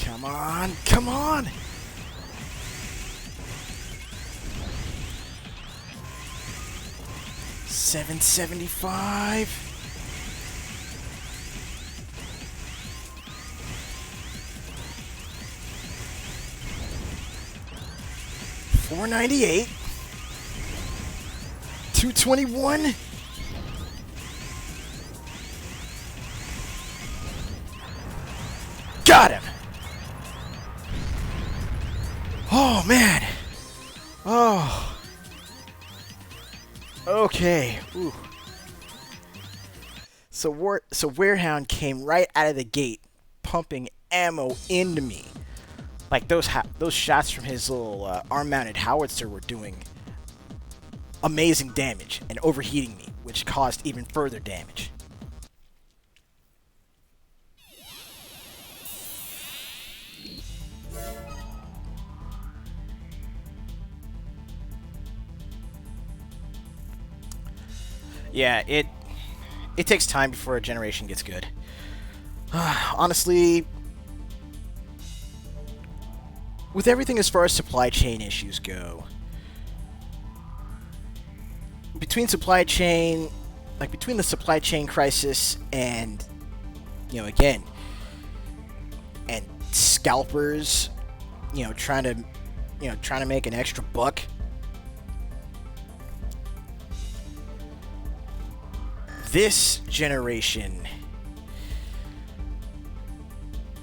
Come on, come on! $775. $498. $221. Got him! Oh, man. Oh. Okay. Ooh. So Warehound came right out of the gate, pumping ammo into me. Like those shots from his little arm-mounted howitzer were doing amazing damage and overheating me, which caused even further damage. Yeah, it takes time before a generation gets good. Honestly, with everything as far as supply chain issues go, between between the supply chain crisis and, again, and scalpers, trying to make an extra buck. This generation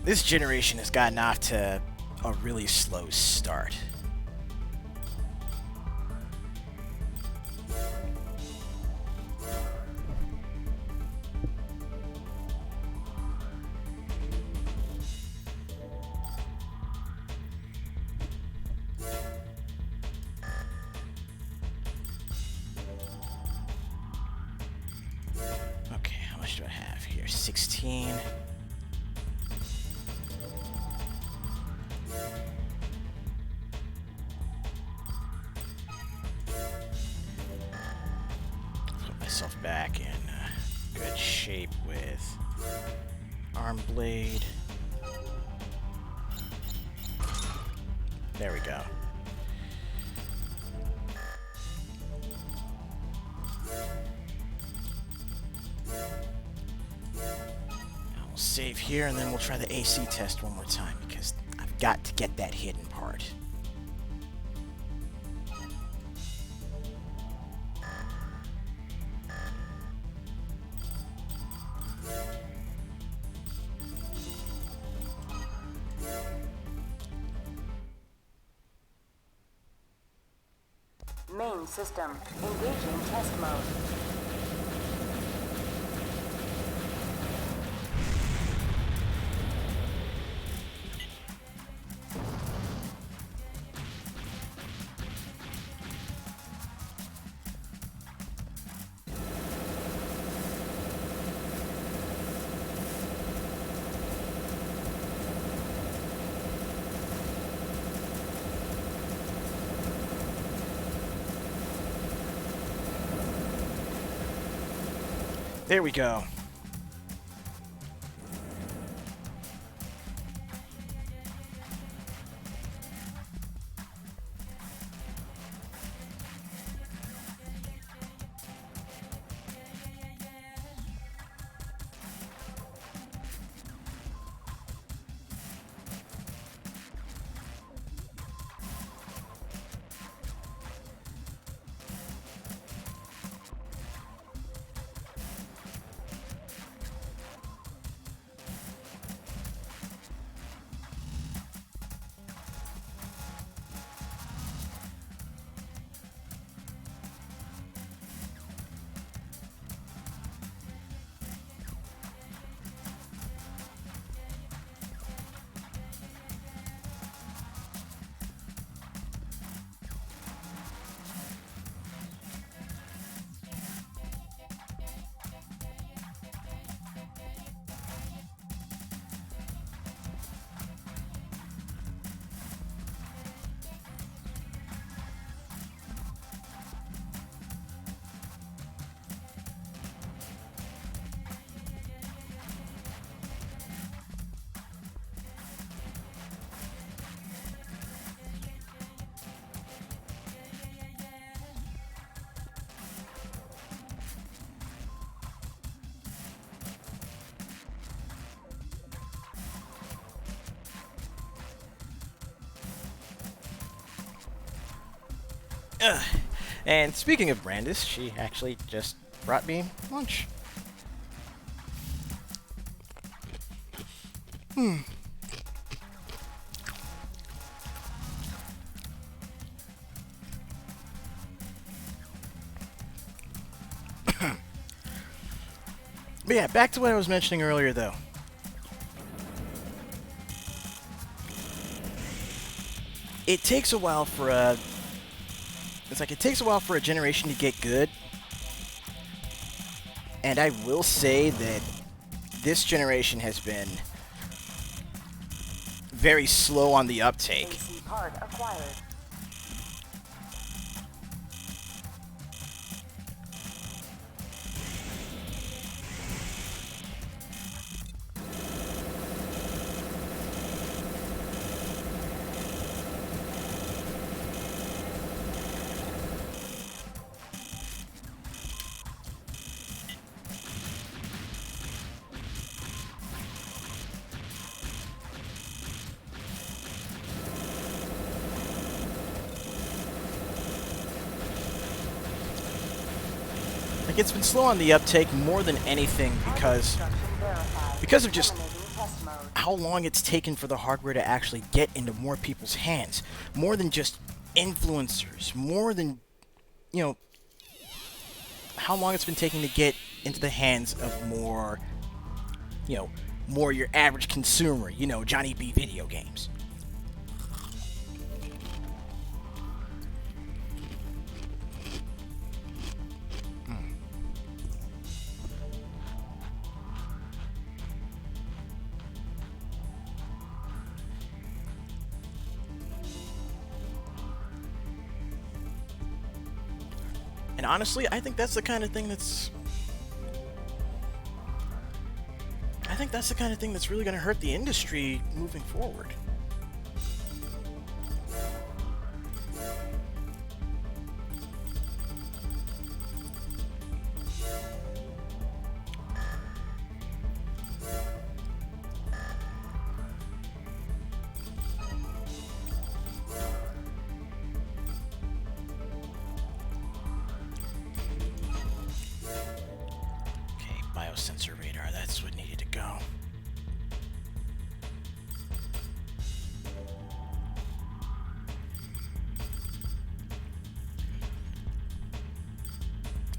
has gotten off to a really slow start. Okay, how much do I have here? 16. Myself back in good shape with arm blade. There we go. I'll save here and then we'll try the AC test one more time because I've got to get that hidden part. Main system. Engaging test mode. There we go. And speaking of Brandis, she actually just brought me lunch. But yeah, back to what I was mentioning earlier, though. It takes a while for a... it takes a while for a generation to get good. And I will say that this generation has been very slow on the uptake. AC part acquired. Like, it's been slow on the uptake more than anything because of just how long it's taken for the hardware to actually get into more people's hands. More than just influencers. More than, you know, how long it's been taking to get into the hands of more, you know, more your average consumer, you know, Johnny B video games. And honestly, I think that's the kind of thing that's really going to hurt the industry moving forward. Biosensor radar, that's what needed to go.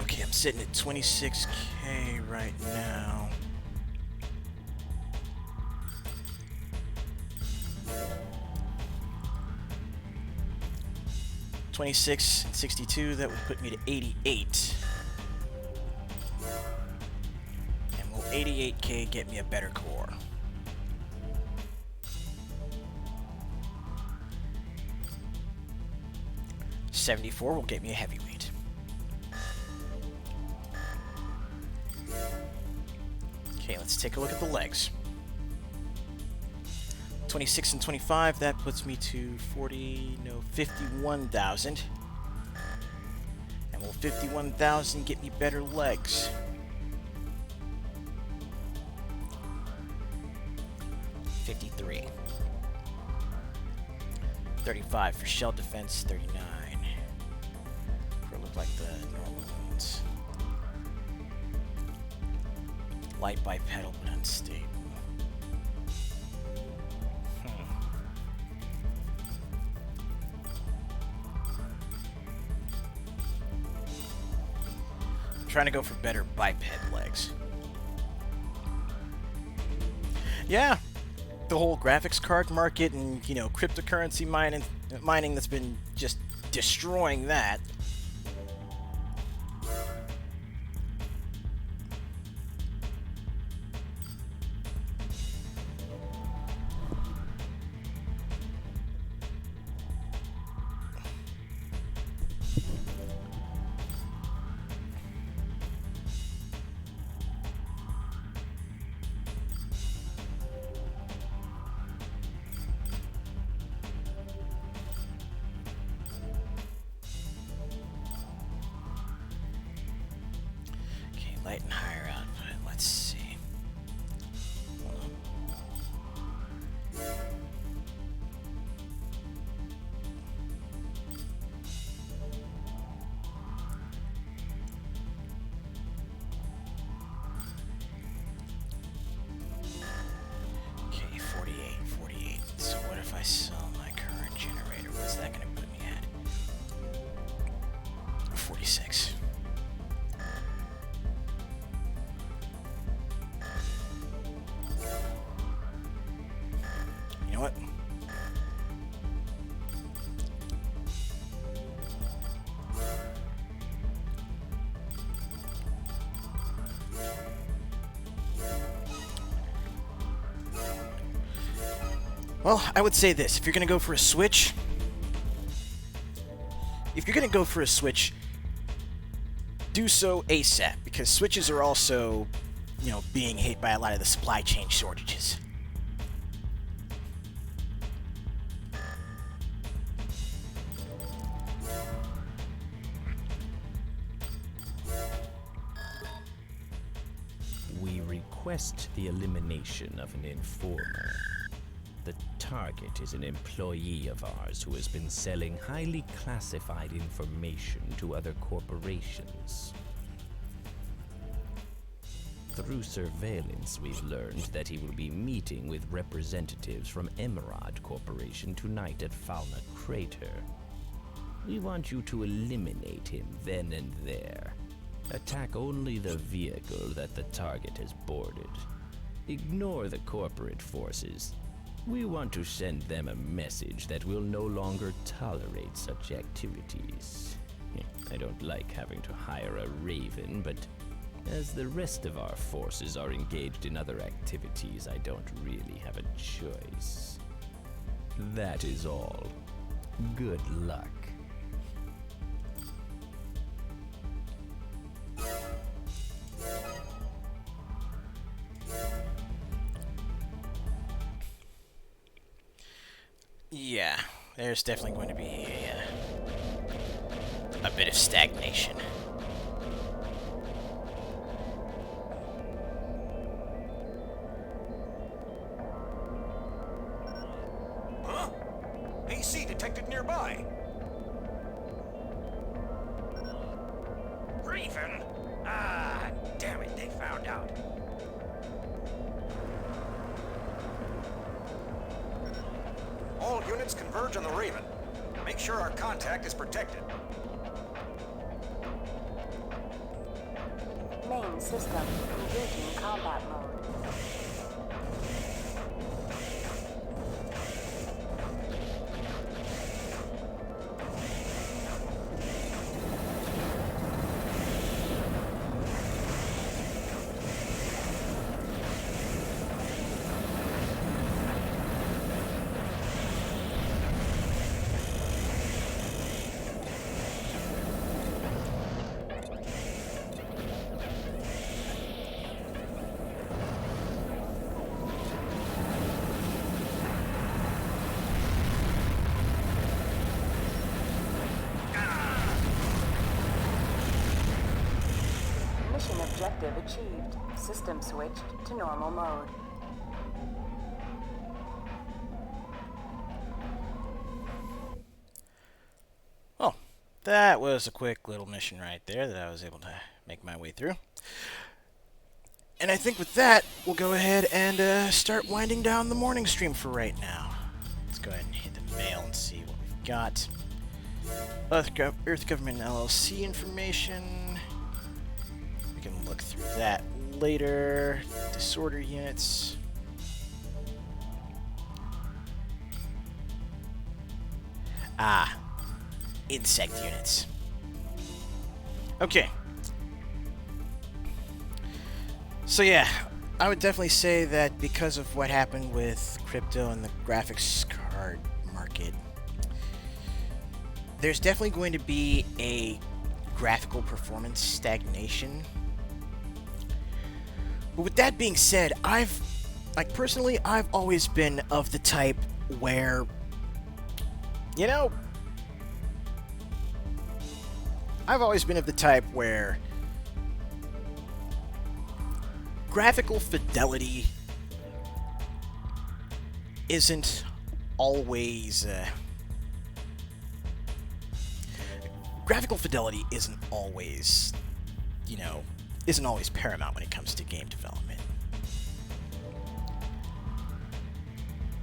Okay, I'm sitting at 26K right now. $26 and 62, that would put me to 88. 88K get me a better core. $74 will get me a heavyweight. Okay, let's take a look at the legs. 26 and 25, that puts me to 51,000. And will 51,000 get me better legs? 53. 35 for shell defense, 39 for look like the normal ones. Light bipedal but unstable. I'm trying to go for better biped legs. Yeah. The whole graphics card market and, you know, cryptocurrency mining that's been just destroying that. Light and higher output. Let's see. Okay, 48. So what if I sell my current generator? What's that going to put me at? 46. What? Well, I would say this. If you're going to go for a Switch, do so ASAP, because Switches are also, you know, being hit by a lot of the supply chain shortages. We request the elimination of an informer. The target is an employee of ours who has been selling highly classified information to other corporations. Through surveillance, we've learned that he will be meeting with representatives from Emerald Corporation tonight at Fauna Crater. We want you to eliminate him then and there. Attack only the vehicle that the target has boarded. Ignore the corporate forces. We want to send them a message that we'll no longer tolerate such activities. I don't like having to hire a raven, but as the rest of our forces are engaged in other activities, I don't really have a choice. That is all. Good luck. Yeah, there's definitely going to be a bit of stagnation. Huh? AC detected nearby. Raven? Ah, damn it, they found out. All units converge on the Raven. Make sure our contact is protected. Main system engaging combat mode. Mission objective achieved. System switched to normal mode. Well, that was a quick little mission right there that I was able to make my way through. And I think with that, we'll go ahead and start winding down the morning stream for right now. Let's go ahead and hit the mail and see what we've got. Earth Government LLC information. We can look through that later. Disorder units. Ah, insect units. Okay. So yeah, I would definitely say that because of what happened with crypto and the graphics card market, there's definitely going to be a graphical performance stagnation. But with that being said, personally, I've always been of the type where, graphical fidelity isn't always isn't always paramount when it comes to game development.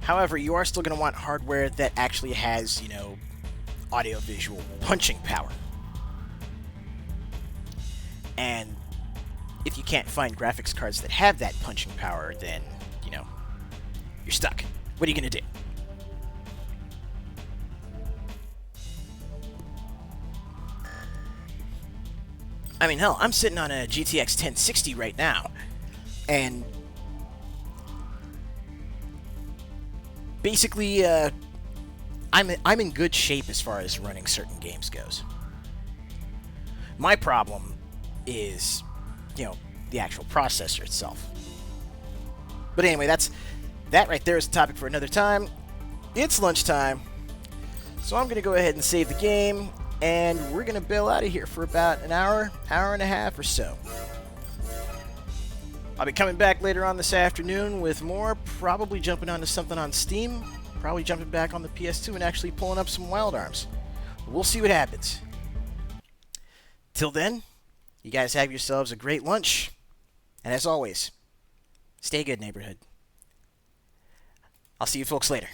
However, you are still going to want hardware that actually has, audio-visual punching power. And if you can't find graphics cards that have that punching power, then, you're stuck. What are you going to do? I mean, hell, I'm sitting on a GTX 1060 right now, and basically, I'm in good shape as far as running certain games goes. My problem is, the actual processor itself. But anyway, that right there is a topic for another time. It's lunchtime, so I'm going to go ahead and save the game, and we're going to bail out of here for about an hour and a half or so. I'll be coming back later on this afternoon with more, probably jumping onto something on Steam, probably jumping back on the PS2 and actually pulling up some Wild Arms. We'll see what happens. Till then, you guys have yourselves a great lunch, And as always, stay good, neighborhood. I'll see you folks later.